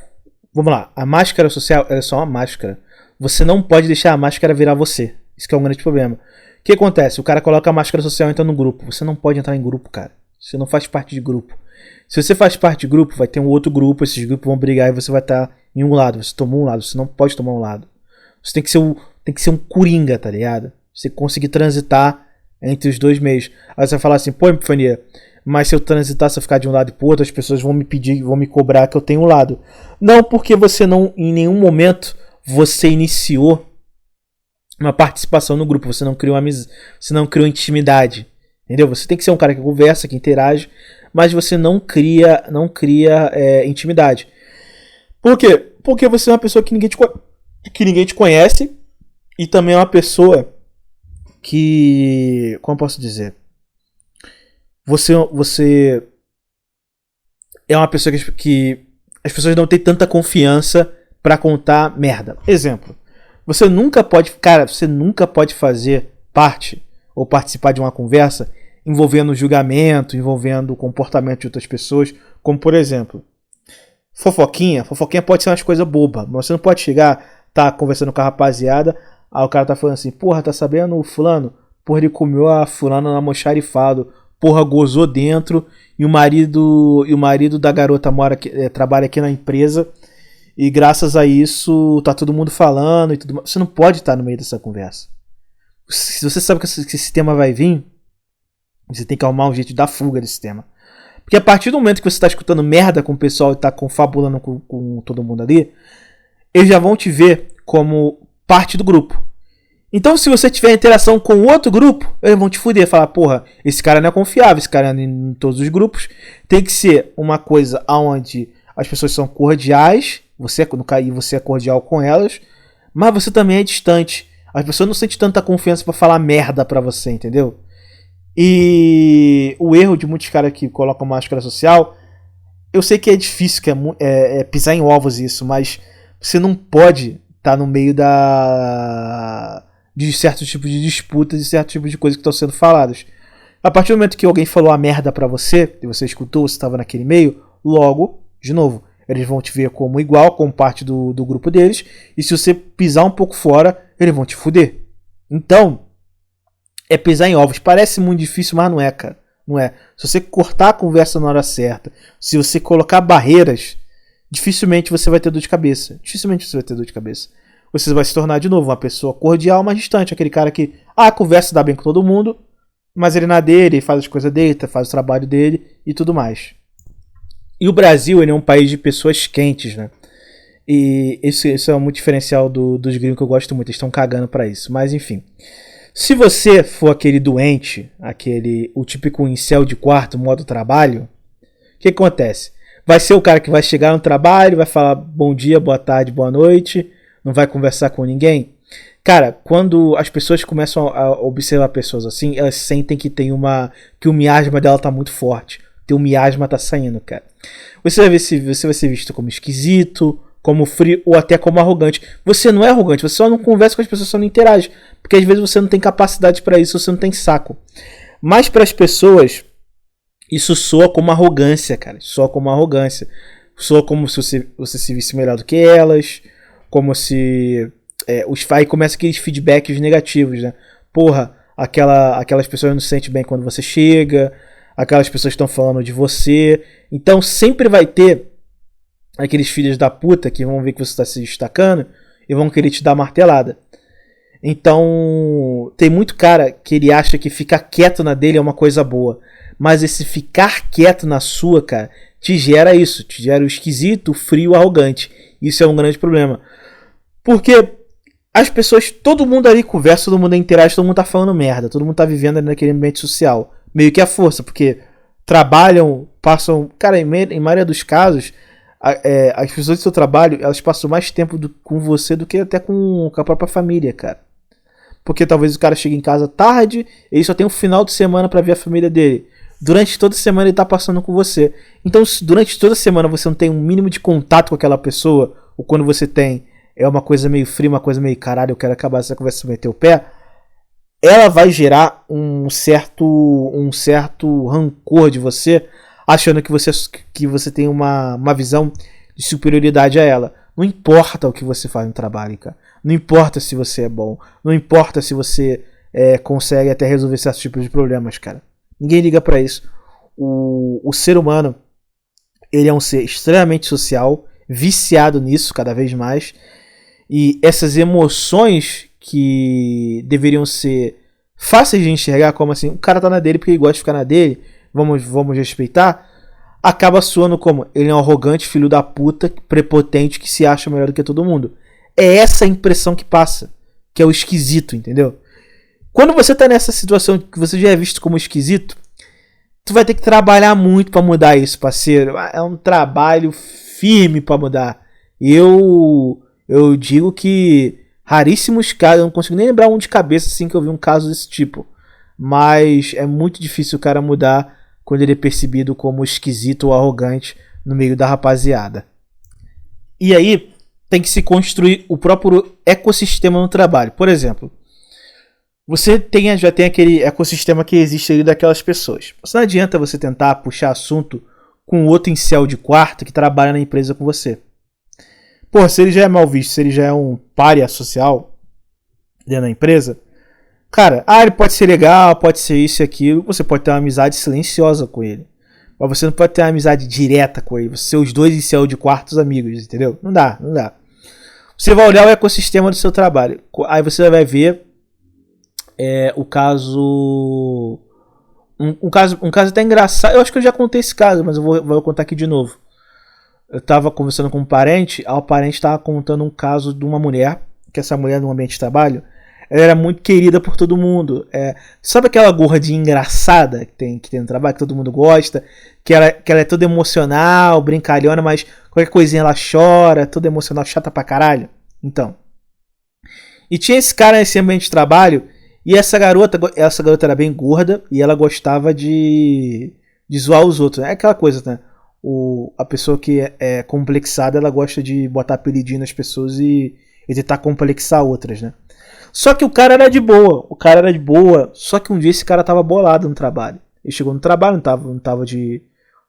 Vamos lá, a máscara social é só uma máscara. Você não pode deixar a máscara virar você. Isso que é um grande problema. O que acontece? O cara coloca a máscara social e entra no grupo. Você não pode entrar em grupo, cara. Você não faz parte de grupo. Se você faz parte de grupo, vai ter um outro grupo. Esses grupos vão brigar e você vai estar em um lado. Você tomou um lado, você não pode tomar um lado. Você tem que ser um coringa, tá ligado? Você conseguir transitar entre os dois meios. Aí você vai falar assim, pô, Epifania, mas se eu transitar, se eu ficar de um lado e pro outro, as pessoas vão me pedir, vão me cobrar que eu tenho um lado. Não, porque você não, em nenhum momento, você iniciou uma participação no grupo, você não criou amizade, você não criou intimidade, entendeu? Você tem que ser um cara que conversa, que interage, mas você não cria intimidade. Por quê? Porque você é uma pessoa que ninguém te conhece e também é uma pessoa que, como eu posso dizer, você é uma pessoa que as pessoas não têm tanta confiança pra contar merda. Exemplo. Você nunca pode fazer parte ou participar de uma conversa envolvendo julgamento, envolvendo o comportamento de outras pessoas, como por exemplo, fofoquinha. Fofoquinha pode ser umas coisas bobas, mas você não pode chegar, tá conversando com a rapaziada, aí o cara tá falando assim, porra, tá sabendo o fulano? Porra, ele comeu a fulana no almoxarifado, porra, gozou dentro, e o marido da garota trabalha aqui na empresa, e graças a isso tá todo mundo falando e tudo mais. Você não pode estar no meio dessa conversa. Se você sabe que esse tema vai vir, você tem que arrumar um jeito de dar fuga desse tema. Porque a partir do momento que você está escutando merda com o pessoal e tá confabulando com todo mundo ali, eles já vão te ver como parte do grupo. Então se você tiver interação com outro grupo, eles vão te fuder, falar, porra, esse cara não é confiável, esse cara é em todos os grupos. Tem que ser uma coisa onde as pessoas são cordiais, você é cordial com elas, mas você também é distante. As pessoas não sentem tanta confiança pra falar merda pra você, entendeu? E o erro de muitos caras que colocam máscara social, eu sei que é difícil, que é pisar em ovos isso, mas você não pode estar no meio de certos tipos de disputas e certos tipos de coisas que estão sendo faladas. A partir do momento que alguém falou a merda pra você, e você escutou, você estava naquele meio, logo, de novo, eles vão te ver como igual, como parte do grupo deles, e se você pisar um pouco fora, eles vão te fuder. Então, é pisar em ovos. Parece muito difícil, mas não é, cara. Não é. Se você cortar a conversa na hora certa, se você colocar barreiras, dificilmente você vai ter dor de cabeça. Você vai se tornar de novo uma pessoa cordial, mas distante. Aquele cara que, conversa, dá bem com todo mundo, mas ele na dele, faz as coisas dele, faz o trabalho dele e tudo mais. E o Brasil, ele é um país de pessoas quentes, né? E isso é muito diferencial dos gringos que eu gosto muito. Eles estão cagando pra isso. Mas enfim. Se você for aquele doente, o típico incel de quarto, modo trabalho, o que acontece? Vai ser o cara que vai chegar no trabalho, vai falar bom dia, boa tarde, boa noite, não vai conversar com ninguém. Cara, quando as pessoas começam a observar pessoas assim, elas sentem que o miasma dela tá muito forte. Teu miasma tá saindo, cara. Você vai ser visto como esquisito, como frio ou até como arrogante. Você não é arrogante, você só não conversa com as pessoas, só não interage. Porque às vezes você não tem capacidade pra isso, você não tem saco. Mas para as pessoas, isso soa como arrogância, cara. Soa como arrogância. Soa como se você se visse melhor do que elas. Como se... aí começa aqueles feedbacks negativos, né? Porra, aquelas pessoas não se sentem bem quando você chega. Aquelas pessoas estão falando de você. Então sempre vai ter aqueles filhos da puta que vão ver que você está se destacando e vão querer te dar martelada. Então tem muito cara que ele acha que ficar quieto na dele é uma coisa boa. Mas esse ficar quieto na sua, cara, te gera isso. Te gera o esquisito, o frio, o arrogante. Isso é um grande problema. Porque as pessoas, todo mundo ali conversa, todo mundo interage, todo mundo tá falando merda. Todo mundo tá vivendo ali naquele ambiente social. Meio que a força, porque trabalham, passam... Cara, em maioria dos casos, as pessoas do seu trabalho, elas passam mais tempo com você do que até com a própria família, cara. Porque talvez o cara chegue em casa tarde, ele só tem um final de semana pra ver a família dele. Durante toda a semana ele tá passando com você. Então, se durante toda a semana você não tem um mínimo de contato com aquela pessoa, ou quando você tem, é uma coisa meio fria, uma coisa meio caralho, eu quero acabar essa conversa e meter o pé, ela vai gerar um certo rancor de você, achando que você tem uma visão de superioridade a ela. Não importa o que você faz no trabalho, cara. Não importa se você é bom. Não importa se você consegue até resolver certos tipos de problemas, cara. Ninguém liga pra isso. O ser humano, ele é um ser extremamente social, viciado nisso cada vez mais. E essas emoções que deveriam ser fáceis de enxergar, como assim, o cara tá na dele porque ele gosta de ficar na dele, vamos respeitar, acaba soando como ele é um arrogante filho da puta, prepotente, que se acha melhor do que todo mundo. É essa a impressão que passa, que é o esquisito, entendeu? Quando você tá nessa situação que você já é visto como esquisito, tu vai ter que trabalhar muito pra mudar isso, parceiro. É um trabalho firme pra mudar. Eu digo que raríssimos casos, eu não consigo nem lembrar um de cabeça assim que eu vi um caso desse tipo. Mas é muito difícil o cara mudar quando ele é percebido como esquisito ou arrogante no meio da rapaziada. E aí tem que se construir o próprio ecossistema no trabalho. Por exemplo, você já tem aquele ecossistema que existe ali daquelas pessoas. Não adianta você tentar puxar assunto com outro incel de quarto que trabalha na empresa com você. Pô, se ele já é mal visto, se ele já é um pária social dentro da empresa, cara, ele pode ser legal, pode ser isso e aquilo, você pode ter uma amizade silenciosa com ele. Mas você não pode ter uma amizade direta com ele, você ser os dois incel de quartos amigos, entendeu? Não dá. Você vai olhar o ecossistema do seu trabalho. Aí você vai ver o caso... Um caso até engraçado. Eu acho que eu já contei esse caso, mas eu vou contar aqui de novo. Eu tava conversando com um parente, o parente tava contando um caso de uma mulher, que essa mulher no ambiente de trabalho, ela era muito querida por todo mundo. Sabe aquela gordinha engraçada que tem no trabalho, que todo mundo gosta, que ela é toda emocional, brincalhona, mas qualquer coisinha ela chora, toda emocional, chata pra caralho? Então. E tinha esse cara nesse ambiente de trabalho, e essa garota era bem gorda, e ela gostava de zoar os outros. É aquela coisa, né? A pessoa que é complexada, ela gosta de botar apelidinho nas pessoas e tentar complexar outras, né? Só que o cara era de boa, só que um dia esse cara tava bolado no trabalho. Ele chegou no trabalho,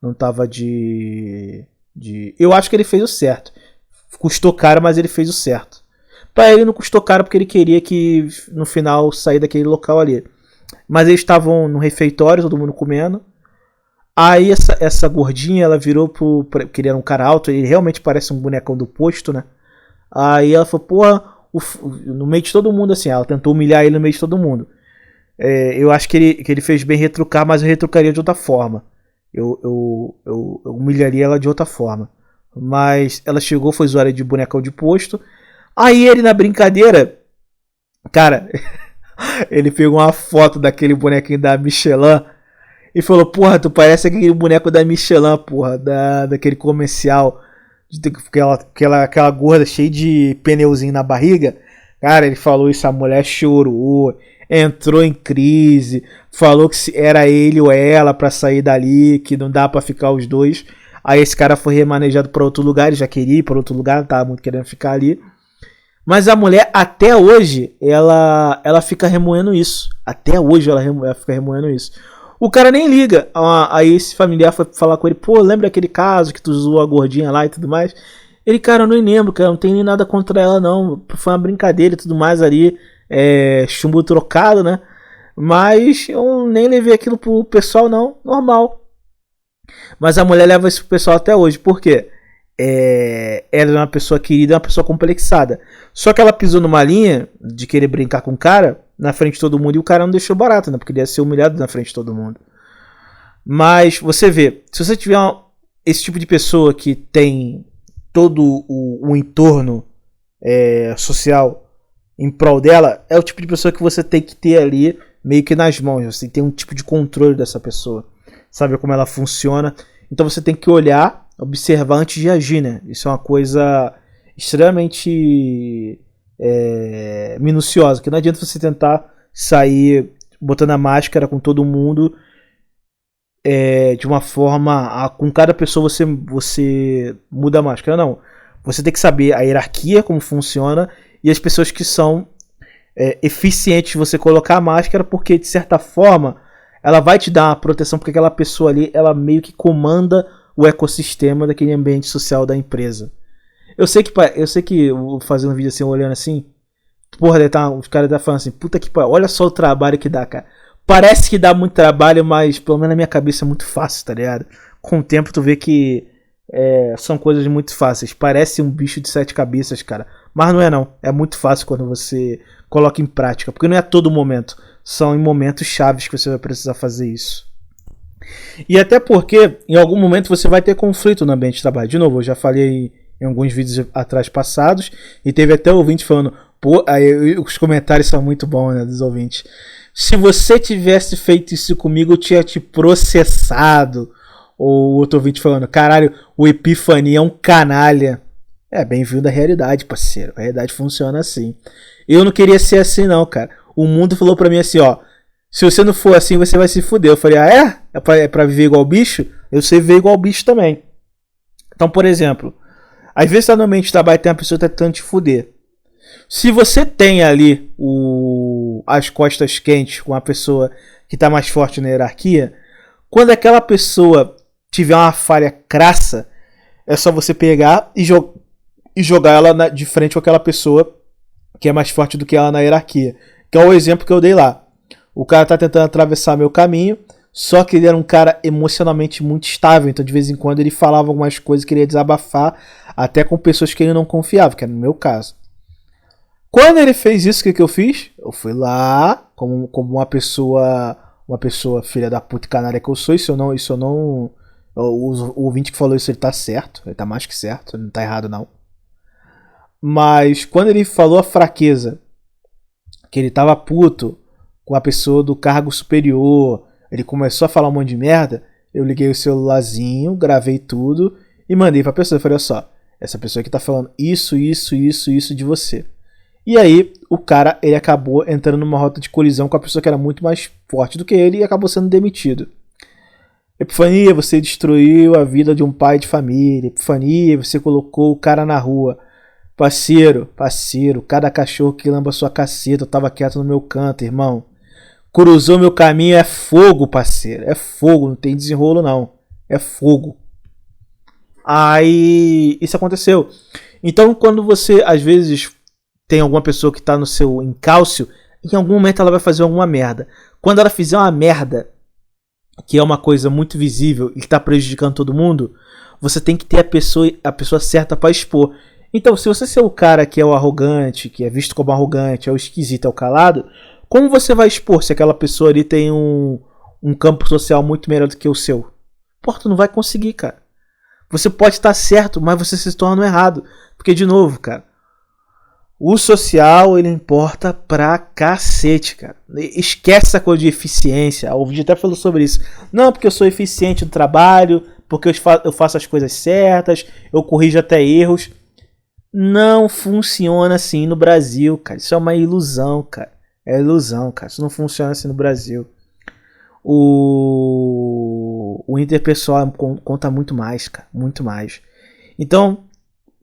não tava de... Eu acho que ele fez o certo. Custou caro, mas ele fez o certo. Pra ele não custou caro porque ele queria que no final sair daquele local ali. Mas eles estavam no refeitório, todo mundo comendo. Aí essa gordinha, ela virou porque ele era um cara alto, ele realmente parece um bonecão do posto, né? Aí ela falou, porra, no meio de todo mundo, assim, ela tentou humilhar ele no meio de todo mundo. Eu acho que ele fez bem retrucar, mas eu retrucaria de outra forma. Eu humilharia ela de outra forma. Mas ela chegou, foi zoada de bonecão de posto. Aí ele, na brincadeira, cara, Ele pegou uma foto daquele bonequinho da Michelin e falou, porra, tu parece aquele boneco da Michelin, porra, daquele comercial, aquela gorda cheia de pneuzinho na barriga. Cara, ele falou isso, a mulher chorou, entrou em crise, falou que era ele ou ela pra sair dali, que não dá pra ficar os dois. Aí esse cara foi remanejado pra outro lugar, ele já queria ir pra outro lugar, não tava muito querendo ficar ali. Mas a mulher, até hoje, ela fica remoendo isso. Até hoje ela fica remoendo isso. O cara nem liga. Aí esse familiar foi falar com ele, pô, lembra aquele caso que tu zoou a gordinha lá e tudo mais? Ele, cara, eu não lembro, cara, não tem nem nada contra ela não. Foi uma brincadeira e tudo mais ali, chumbo trocado, né? Mas eu nem levei aquilo pro pessoal não, normal. Mas a mulher leva isso pro pessoal até hoje, por quê? Ela é uma pessoa querida, é uma pessoa complexada. Só que ela pisou numa linha de querer brincar com o cara na frente de todo mundo e o cara não deixou barato, né? Porque ele ia ser humilhado na frente de todo mundo. Mas você vê, se você tiver esse tipo de pessoa que tem todo o entorno social em prol dela, é o tipo de pessoa que você tem que ter ali meio que nas mãos. Você tem um tipo de controle dessa pessoa, saber como ela funciona. Então você tem que olhar, observar antes de agir, né? Isso é uma coisa extremamente minuciosa, que não adianta você tentar sair botando a máscara com todo mundo de uma forma, com cada pessoa você muda a máscara, não. Você tem que saber a hierarquia, como funciona, e as pessoas que são eficientes de você colocar a máscara, porque de certa forma ela vai te dar uma proteção, porque aquela pessoa ali, ela meio que comanda o ecossistema daquele ambiente social da empresa. Eu sei que fazendo um vídeo assim, olhando assim, porra, os caras tá falando assim, puta que pariu, olha só o trabalho que dá, cara. Parece que dá muito trabalho, mas pelo menos na minha cabeça é muito fácil, tá ligado? Com o tempo tu vê que são coisas muito fáceis. Parece um bicho de 7 cabeças, cara. Mas não é não. É muito fácil quando você coloca em prática. Porque não é a todo momento. São em momentos chaves que você vai precisar fazer isso. E até porque em algum momento você vai ter conflito no ambiente de trabalho. De novo, eu já falei em alguns vídeos atrás passados. E teve até ouvinte falando... Pô, aí, os comentários são muito bons, né, dos ouvintes. Se você tivesse feito isso comigo, eu tinha te processado. Ou outro ouvinte falando, caralho, o Epifania é um canalha. Bem-vindo à realidade, parceiro. A realidade funciona assim. Eu não queria ser assim não, cara. O mundo falou pra mim assim, ó. Se você não for assim, você vai se fuder. Eu falei, é pra viver igual bicho? Eu sei viver igual bicho também. Então, por exemplo, às vezes tá no ambiente de trabalho e tem uma pessoa tentando te fuder. Se você tem ali as costas quentes com a pessoa que está mais forte na hierarquia, quando aquela pessoa tiver uma falha crassa, é só você pegar e jogar ela de frente com aquela pessoa que é mais forte do que ela na hierarquia. Que é o exemplo que eu dei lá. O cara tá tentando atravessar meu caminho, só que ele era um cara emocionalmente muito estável, então de vez em quando ele falava algumas coisas, queria desabafar, até com pessoas que ele não confiava, que era no meu caso. Quando ele fez isso, o que eu fiz? Eu fui lá, como uma pessoa filha da puta e canalha que eu sou, o ouvinte que falou isso, ele tá certo, ele tá mais que certo, ele não tá errado não. Mas quando ele falou a fraqueza, que ele tava puto com a pessoa do cargo superior, ele começou a falar um monte de merda, eu liguei o celularzinho, gravei tudo e mandei pra pessoa, eu falei, olha só, essa pessoa aqui tá falando isso de você. E aí, o cara, ele acabou entrando numa rota de colisão com a pessoa que era muito mais forte do que ele e acabou sendo demitido. Epifania, você destruiu a vida de um pai de família. Epifania, você colocou o cara na rua. Parceiro, cada cachorro que lamba sua caceta, eu tava quieto no meu canto, irmão. Cruzou meu caminho, é fogo, parceiro. É fogo, não tem desenrolo não. É fogo. Aí, isso aconteceu. Então, quando você, às vezes... tem alguma pessoa que está no seu encalço, em algum momento ela vai fazer alguma merda. Quando ela fizer uma merda, que é uma coisa muito visível e que está prejudicando todo mundo, você tem que ter a pessoa certa para expor. Então, se você é o cara que é o arrogante, que é visto como arrogante, é o esquisito, é o calado, como você vai expor se aquela pessoa ali tem um campo social muito melhor do que o seu? Pô, tu não vai conseguir, cara. Você pode estar certo, mas você se torna no errado. Porque, de novo, cara, O social, ele importa pra cacete, cara. Esquece essa coisa de eficiência. O vídeo até falou sobre isso. Não, porque eu sou eficiente no trabalho, porque eu faço as coisas certas, eu corrijo até erros. Não funciona assim no Brasil, cara. Isso é uma ilusão, cara. É ilusão, cara. Isso não funciona assim no Brasil. O interpessoal conta muito mais, cara. Muito mais. Então,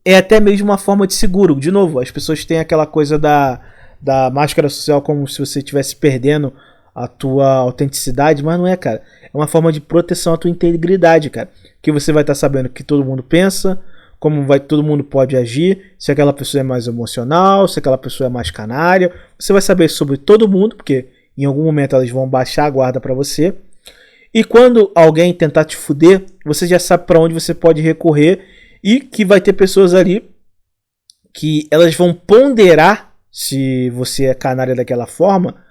é até mesmo uma forma de seguro. De novo, as pessoas têm aquela coisa da máscara social como se você estivesse perdendo a tua autenticidade, mas não é, cara. É uma forma de proteção à tua integridade, cara. Que você vai estar sabendo o que todo mundo pensa, todo mundo pode agir, se aquela pessoa é mais emocional, se aquela pessoa é mais canária. Você vai saber sobre todo mundo, porque em algum momento elas vão baixar a guarda pra você. E quando alguém tentar te fuder, você já sabe pra onde você pode recorrer. E que vai ter pessoas ali que elas vão ponderar se você é canária daquela forma,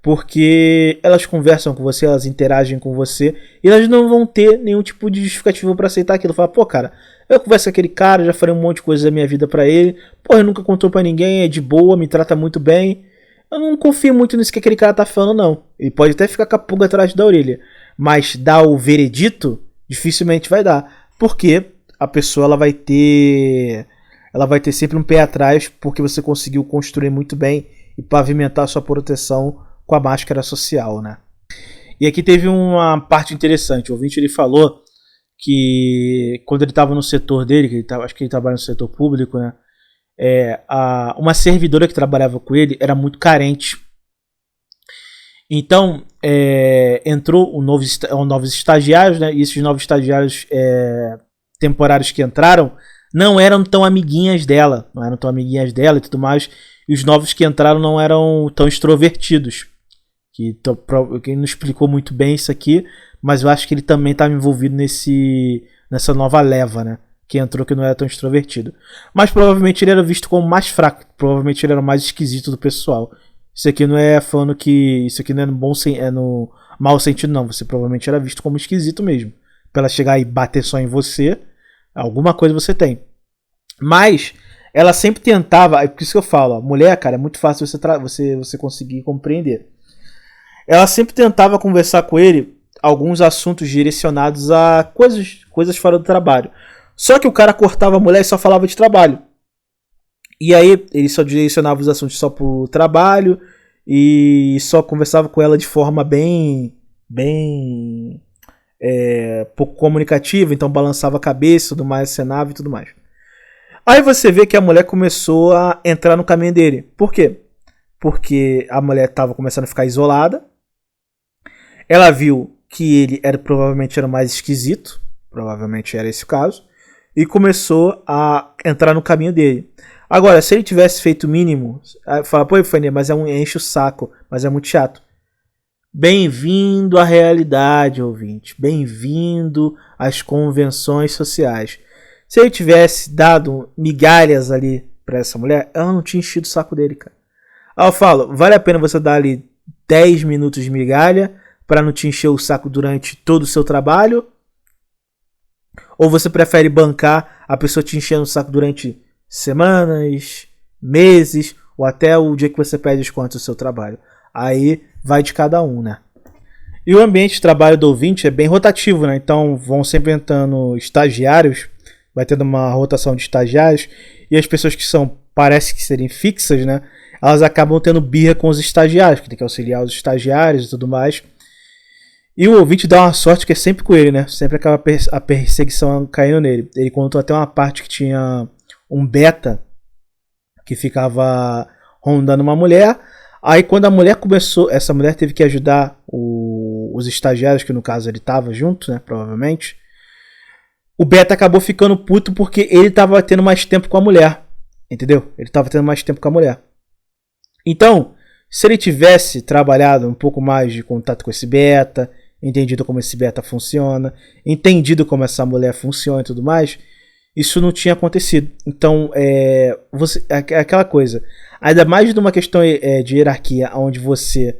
porque elas conversam com você, elas interagem com você, e elas não vão ter nenhum tipo de justificativa pra aceitar aquilo. Falar, pô, cara, eu converso com aquele cara, já falei um monte de coisa da minha vida pra ele, pô, ele nunca contou pra ninguém, é de boa, me trata muito bem. Eu não confio muito nisso que aquele cara tá falando, não. Ele pode até ficar com a pulga atrás da orelha, mas dar o veredito, dificilmente vai dar. Porque a pessoa ela vai ter sempre um pé atrás, porque você conseguiu construir muito bem e pavimentar a sua proteção com a máscara social, né? E aqui teve uma parte interessante. O ouvinte ele falou que quando ele estava no setor dele, acho que ele trabalha no setor público, né? Uma servidora que trabalhava com ele era muito carente. Então entrou novos estagiários, né? E esses novos estagiários temporários que entraram não eram tão amiguinhas dela, e tudo mais. E os novos que entraram não eram tão extrovertidos. Que não explicou muito bem isso aqui, mas eu acho que ele também estava envolvido nessa nova leva, né? Que entrou que não era tão extrovertido. Mas provavelmente ele era visto como mais fraco, provavelmente ele era o mais esquisito do pessoal. Isso aqui não é falando que isso aqui não é no mau sentido, não. Você provavelmente era visto como esquisito mesmo. Pra ela chegar e bater só em você, alguma coisa você tem. Mas ela sempre tentava, é por isso que eu falo, a mulher, cara, é muito fácil você conseguir compreender. Ela sempre tentava conversar com ele alguns assuntos direcionados a coisas fora do trabalho. Só que o cara cortava a mulher e só falava de trabalho. E aí ele só direcionava os assuntos só pro trabalho e só conversava com ela de forma bem pouco comunicativa, então balançava a cabeça, tudo mais, acenava e tudo mais. Aí você vê que a mulher começou a entrar no caminho dele. Por quê? Porque a mulher estava começando a ficar isolada. Ela viu que ele provavelmente era mais esquisito, provavelmente era esse o caso, e começou a entrar no caminho dele. Agora, se ele tivesse feito o mínimo, fala, pô, Efania, mas enche o saco, mas é muito chato. Bem-vindo à realidade, ouvinte. Bem-vindo às convenções sociais. Se ele tivesse dado migalhas ali pra essa mulher, ela não tinha enchido o saco dele, cara. Aí eu falo, vale a pena você dar ali 10 minutos de migalha pra não te encher o saco durante todo o seu trabalho? Ou você prefere bancar a pessoa te enchendo o saco durante semanas, meses, ou até o dia que você pede as contas do seu trabalho? Aí vai de cada um, né? E o ambiente de trabalho do ouvinte é bem rotativo, né? Então vão sempre entrando estagiários, vai tendo uma rotação de estagiários, e as pessoas que parece que serem fixas, né? Elas acabam tendo birra com os estagiários, que tem que auxiliar os estagiários e tudo mais. E o ouvinte dá uma sorte que é sempre com ele, né? Sempre acaba a perseguição caindo nele. Ele contou até uma parte que tinha um beta que ficava rondando uma mulher. Aí quando a mulher começou, essa mulher teve que ajudar os estagiários, que no caso ele tava junto, né? Provavelmente. O beta acabou ficando puto porque ele tava tendo mais tempo com a mulher. Entendeu? Ele tava tendo mais tempo com a mulher. Então, se ele tivesse trabalhado um pouco mais de contato com esse beta, entendido como esse beta funciona, entendido como essa mulher funciona e tudo mais, isso não tinha acontecido. Então, aquela coisa, ainda mais numa questão de hierarquia, onde você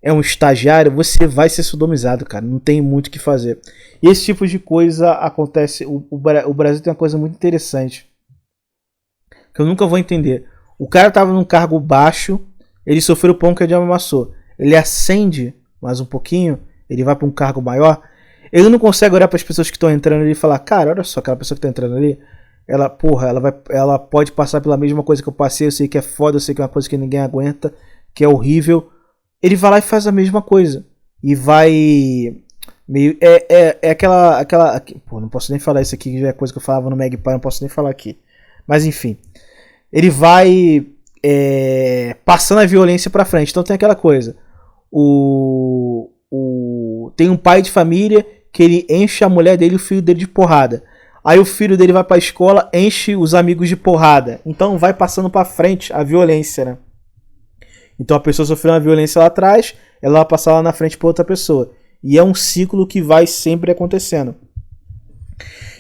é um estagiário, você vai ser sodomizado, cara, não tem muito o que fazer. E esse tipo de coisa acontece, o Brasil tem uma coisa muito interessante, que eu nunca vou entender. O cara tava num cargo baixo, ele sofreu o pão que a diabo amassou. Ele ascende mais um pouquinho, ele vai para um cargo maior. Ele não consegue olhar para as pessoas que estão entrando ali e falar: cara, olha só, aquela pessoa que tá entrando ali, ela pode passar pela mesma coisa que eu passei, eu sei que é foda, eu sei que é uma coisa que ninguém aguenta, que é horrível. Ele vai lá e faz a mesma coisa. E vai meio aquela pô, não posso nem falar isso aqui, que já é coisa que eu falava no Magpie, não posso nem falar aqui. Mas enfim, ele vai passando a violência pra frente. Então tem aquela coisa, tem um pai de família que ele enche a mulher dele e o filho dele de porrada. Aí o filho dele vai pra escola, enche os amigos de porrada. Então vai passando pra frente a violência, né? Então a pessoa sofreu uma violência lá atrás, ela vai passar lá na frente pra outra pessoa. E é um ciclo que vai sempre acontecendo.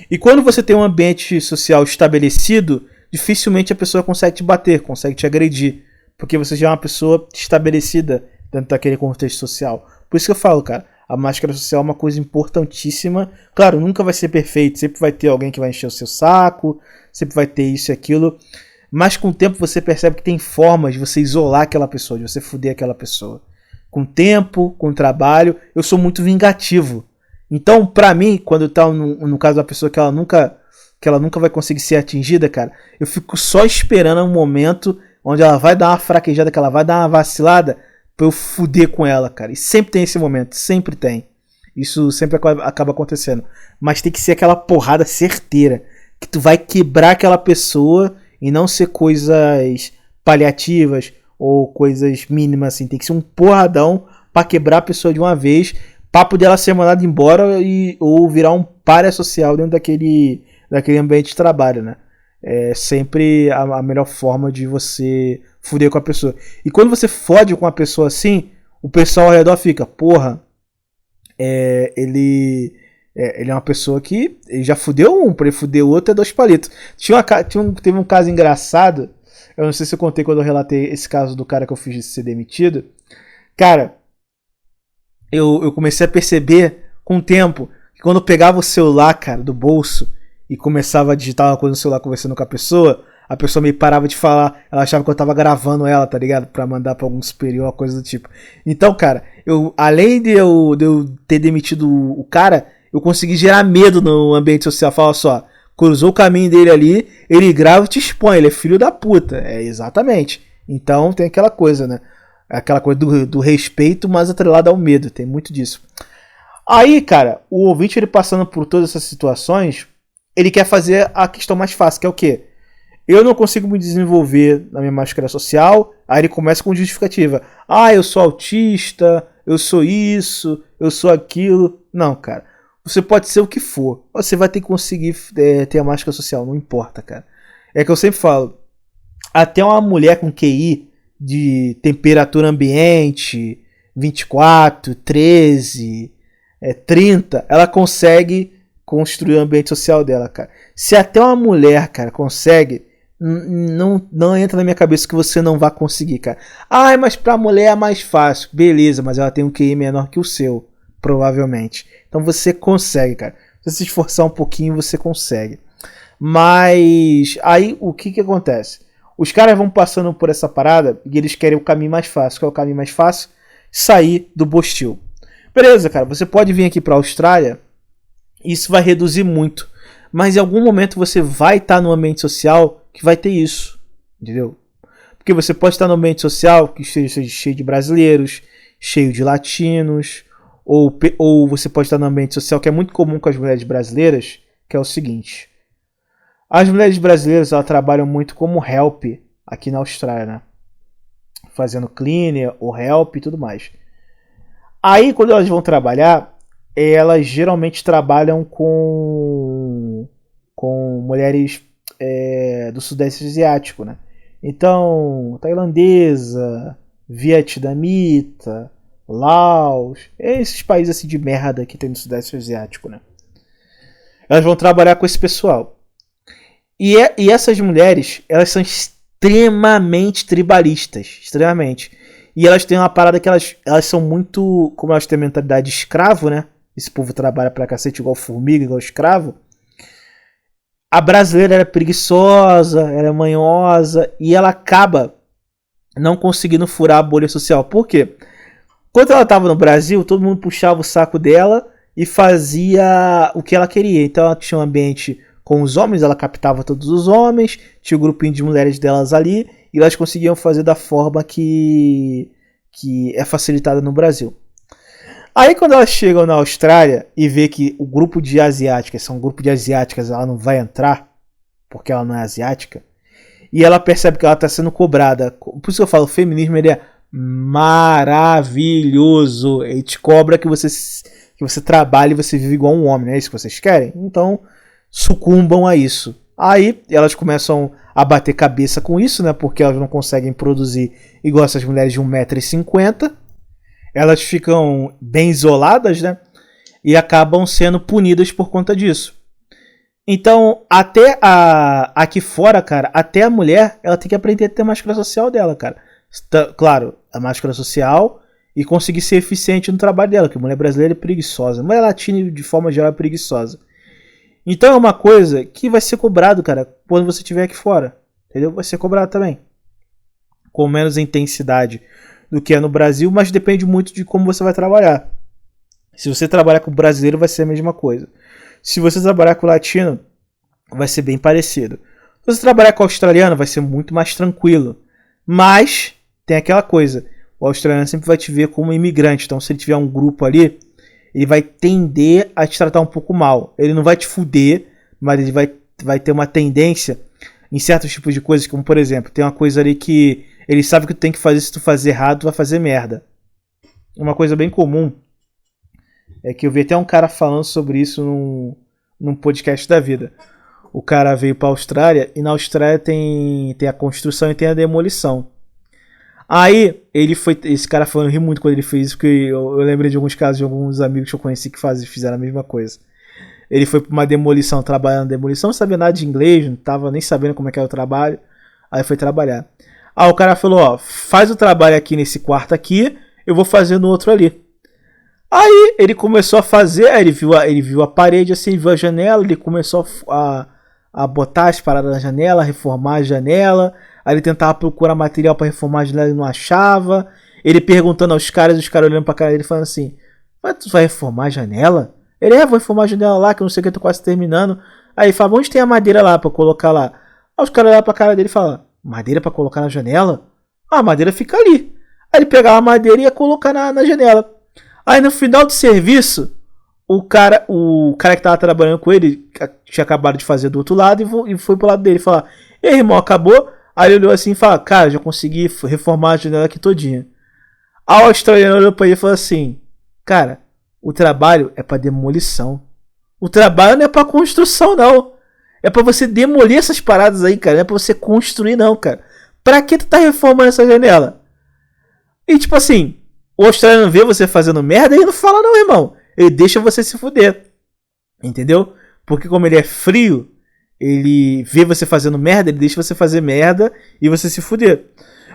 E quando você tem um ambiente social estabelecido, dificilmente a pessoa consegue te bater, consegue te agredir. Porque você já é uma pessoa estabelecida dentro daquele contexto social. Por isso que eu falo, cara, a máscara social é uma coisa importantíssima. Claro, nunca vai ser perfeito, sempre vai ter alguém que vai encher o seu saco, sempre vai ter isso e aquilo. Mas com o tempo você percebe que tem formas de você isolar aquela pessoa, de você foder aquela pessoa. Com o tempo, com o trabalho, eu sou muito vingativo. Então, pra mim, quando tá no caso da pessoa que ela nunca vai conseguir ser atingida, cara, eu fico só esperando um momento onde ela vai dar uma fraquejada, que ela vai dar uma vacilada, pra eu fuder com ela, cara. E sempre tem esse momento, sempre tem. Isso sempre acaba acontecendo. Mas tem que ser aquela porrada certeira, que tu vai quebrar aquela pessoa e não ser coisas paliativas ou coisas mínimas, assim. Tem que ser um porradão pra quebrar a pessoa de uma vez, pra poder ela ser mandada embora ou virar um pária social dentro daquele ambiente de trabalho, né? É sempre a melhor forma de você fuder com a pessoa. E quando você fode com a pessoa assim, o pessoal ao redor fica: porra, ele é uma pessoa que ele já fudeu um, pra ele fuder o outro é 2 palitos. Teve um caso engraçado, eu não sei se eu contei quando eu relatei esse caso do cara que eu fiz ser demitido. Cara, eu comecei a perceber com o tempo que quando eu pegava o celular, cara, do bolso e começava a digitar uma coisa no celular conversando com a pessoa meio parava de falar, ela achava que eu tava gravando ela, tá ligado? Pra mandar pra algum superior, coisa do tipo. Então, cara, além de eu ter demitido o cara, eu consegui gerar medo no ambiente social. Fala só, cruzou o caminho dele ali, ele grava e te expõe, ele é filho da puta. É, exatamente. Então tem aquela coisa, né? Aquela coisa do respeito, mas atrelado ao medo, tem muito disso. Aí, cara, o ouvinte, ele passando por todas essas situações, ele quer fazer a questão mais fácil, que é o quê? Eu não consigo me desenvolver na minha máscara social. Aí ele começa com justificativa. Ah, eu sou autista, eu sou isso, eu sou aquilo. Não, cara. Você pode ser o que for. Você vai ter que conseguir ter a máscara social. Não importa, cara. É que eu sempre falo. Até uma mulher com QI de temperatura ambiente 24, 13, 30, ela consegue construir o ambiente social dela, cara. Se até uma mulher, cara, consegue, não entra na minha cabeça que você não vai conseguir, cara. Ah, mas pra mulher é mais fácil. Beleza, mas ela tem um QI menor que o seu, provavelmente. Então você consegue, cara. Se você se esforçar um pouquinho, você consegue. Mas aí o que acontece? Os caras vão passando por essa parada e eles querem o caminho mais fácil. Qual é o caminho mais fácil? Sair do Bostil. Beleza, cara. Você pode vir aqui pra Austrália. Isso vai reduzir muito. Mas em algum momento você vai estar no ambiente social que vai ter isso. Entendeu? Porque você pode estar no ambiente social que esteja cheio de brasileiros, cheio de latinos. Ou você pode estar no ambiente social que é muito comum com as mulheres brasileiras, que é o seguinte. As mulheres brasileiras, elas trabalham muito como help aqui na Austrália, né? Fazendo cleaner ou help e tudo mais. Aí, quando elas vão trabalhar, elas geralmente trabalham com mulheres do Sudeste Asiático, né? Então, tailandesa, vietnamita, Laos, esses países assim de merda que tem no Sudeste Asiático, né? Elas vão trabalhar com esse pessoal. E essas mulheres, elas são extremamente tribalistas, extremamente. E elas têm uma parada que elas são muito, como elas têm mentalidade de escravo, né? Esse povo trabalha pra cacete igual formiga, igual escravo. a brasileira era preguiçosa, era manhosa, e ela acaba não conseguindo furar a bolha social. Por quê? Quando ela estava no Brasil, todo mundo puxava o saco dela e fazia o que ela queria. Então ela tinha um ambiente com os homens, ela captava todos os homens, tinha um grupinho de mulheres delas ali, e elas conseguiam fazer da forma que é facilitada no Brasil. Aí quando elas chegam na Austrália e vê que o grupo de asiáticas, são um grupo de asiáticas, ela não vai entrar, porque ela não é asiática, e ela percebe que ela está sendo cobrada. Por isso que eu falo, o feminismo ele é maravilhoso. Ele te cobra que você trabalhe e você vive igual um homem, não é isso que vocês querem? Então sucumbam a isso. Aí elas começam a bater cabeça com isso, né? Porque elas não conseguem produzir igual essas mulheres de 1,50 m. Elas ficam bem isoladas, né? E acabam sendo punidas por conta disso. Então, até aqui fora, cara, até a mulher, ela tem que aprender a ter a máscara social dela, cara. Claro, a máscara social e conseguir ser eficiente no trabalho dela, porque a mulher brasileira é preguiçosa. A mulher latina, de forma geral, é preguiçosa. Então é uma coisa que vai ser cobrado, cara, quando você estiver aqui fora. Entendeu? Vai ser cobrado também. Com menos intensidade do que é no Brasil, mas depende muito de como você vai trabalhar. Se você trabalhar com brasileiro, vai ser a mesma coisa. Se você trabalhar com latino, vai ser bem parecido. Se você trabalhar com australiano, vai ser muito mais tranquilo. Mas tem aquela coisa, o australiano sempre vai te ver como imigrante. Então se ele tiver um grupo ali, ele vai tender a te tratar um pouco mal. Ele não vai te fuder, mas ele vai ter uma tendência em certos tipos de coisas, como por exemplo, tem uma coisa ali que ele sabe que tu tem que fazer, se tu fazer errado, tu vai fazer merda. Uma coisa bem comum é que eu vi até um cara falando sobre isso num podcast da vida. O cara veio pra Austrália, e na Austrália tem a construção e tem a demolição. Aí, esse cara falando, ri muito quando ele fez isso, porque eu lembrei de alguns casos de alguns amigos que eu conheci que fizeram a mesma coisa. Ele foi pra uma demolição, trabalhando na demolição, não sabia nada de inglês, não tava nem sabendo como é que era o trabalho. Aí foi trabalhar. Aí o cara falou, ó, faz o trabalho aqui nesse quarto aqui, eu vou fazer no outro ali. Aí ele começou a fazer, aí ele viu a parede assim, viu a janela, ele começou a botar as paradas na janela, reformar a janela. Aí ele tentava procurar material para reformar a janela e não achava. Ele perguntando aos caras, os caras olhando pra cara dele falando assim, mas tu vai reformar a janela? Ele, vou reformar a janela lá, que eu não sei o que, eu tô quase terminando. Aí ele fala, onde tem a madeira lá pra colocar lá? Aí os caras olham pra cara dele e falam, madeira pra colocar na janela? Ah, a madeira fica ali. Aí ele pegava a madeira e ia colocar na janela. Aí no final do serviço, o cara que tava trabalhando com ele tinha acabado de fazer do outro lado e foi pro lado dele falar, e aí, irmão, acabou? Aí ele olhou assim e falou, cara, já consegui reformar a janela aqui todinha. Aí o australiano olhou pra ele e falou assim, cara, o trabalho é pra demolição. O trabalho não é pra construção, não. É pra você demolir essas paradas aí, cara. Não é pra você construir, não, cara. Pra que tu tá reformando essa janela? E tipo assim, o australiano vê você fazendo merda e ele não fala não, irmão. Ele deixa você se fuder. Entendeu? Porque como ele é frio, ele vê você fazendo merda, ele deixa você fazer merda e você se fuder.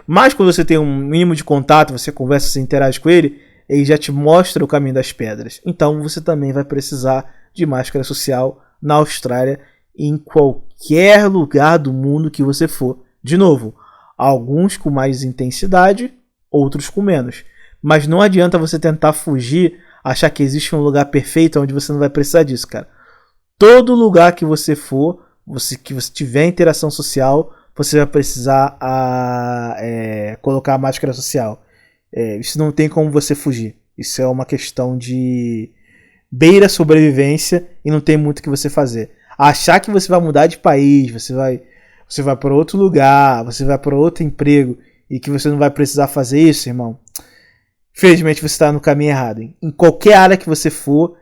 Mas quando você tem um mínimo de contato, você conversa, você interage com ele, ele já te mostra o caminho das pedras. Então você também vai precisar de máscara social na Austrália, em qualquer lugar do mundo que você for. De novo, alguns com mais intensidade, outros com menos. Mas não adianta você tentar fugir, achar que existe um lugar perfeito onde você não vai precisar disso, cara. Todo lugar que você for, que você tiver interação social, você vai precisar colocar a máscara social. Isso não tem como você fugir. Isso é uma questão de beira sobrevivência e não tem muito o que você fazer. Achar que você vai mudar de país, você vai para outro lugar, você vai para outro emprego e que você não vai precisar fazer isso, irmão. Infelizmente você está no caminho errado, hein? Em qualquer área que você for,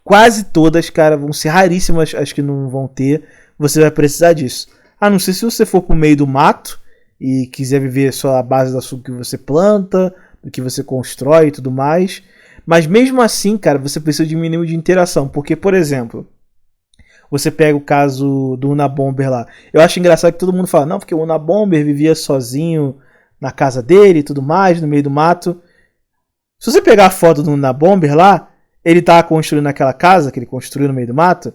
quase todas, cara, vão ser raríssimas as que não vão ter. Você vai precisar disso. A não ser se você for pro meio do mato e quiser viver só a base do que você planta, do que você constrói e tudo mais. Mas mesmo assim, cara, você precisa de um mínimo de interação. Porque, por exemplo, você pega o caso do Unabomber lá. Eu acho engraçado que todo mundo fala, não, porque o Unabomber vivia sozinho na casa dele e tudo mais, no meio do mato. Se você pegar a foto do Unabomber lá, ele tava construindo aquela casa que ele construiu no meio do mato,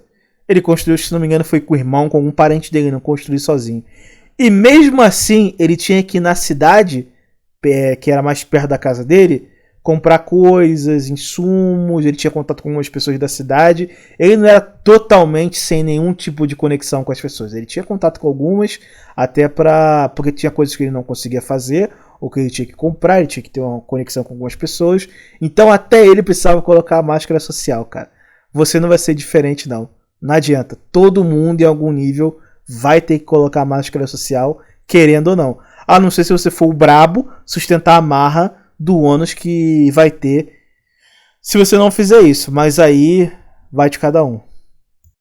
Ele construiu, se não me engano, foi com o irmão, com algum parente dele, não construiu sozinho. E mesmo assim, ele tinha que ir na cidade, que era mais perto da casa dele, comprar coisas, insumos, ele tinha contato com algumas pessoas da cidade. Ele não era totalmente sem nenhum tipo de conexão com as pessoas. Ele tinha contato com algumas, até porque tinha coisas que ele não conseguia fazer, ou que ele tinha que comprar, ele tinha que ter uma conexão com algumas pessoas. Então até ele precisava colocar a máscara social, cara. Você não vai ser diferente, não. Não adianta. Todo mundo, em algum nível, vai ter que colocar a máscara social, querendo ou não. A não ser se você for o brabo, sustentar a marra do ônus que vai ter se você não fizer isso. Mas aí vai de cada um.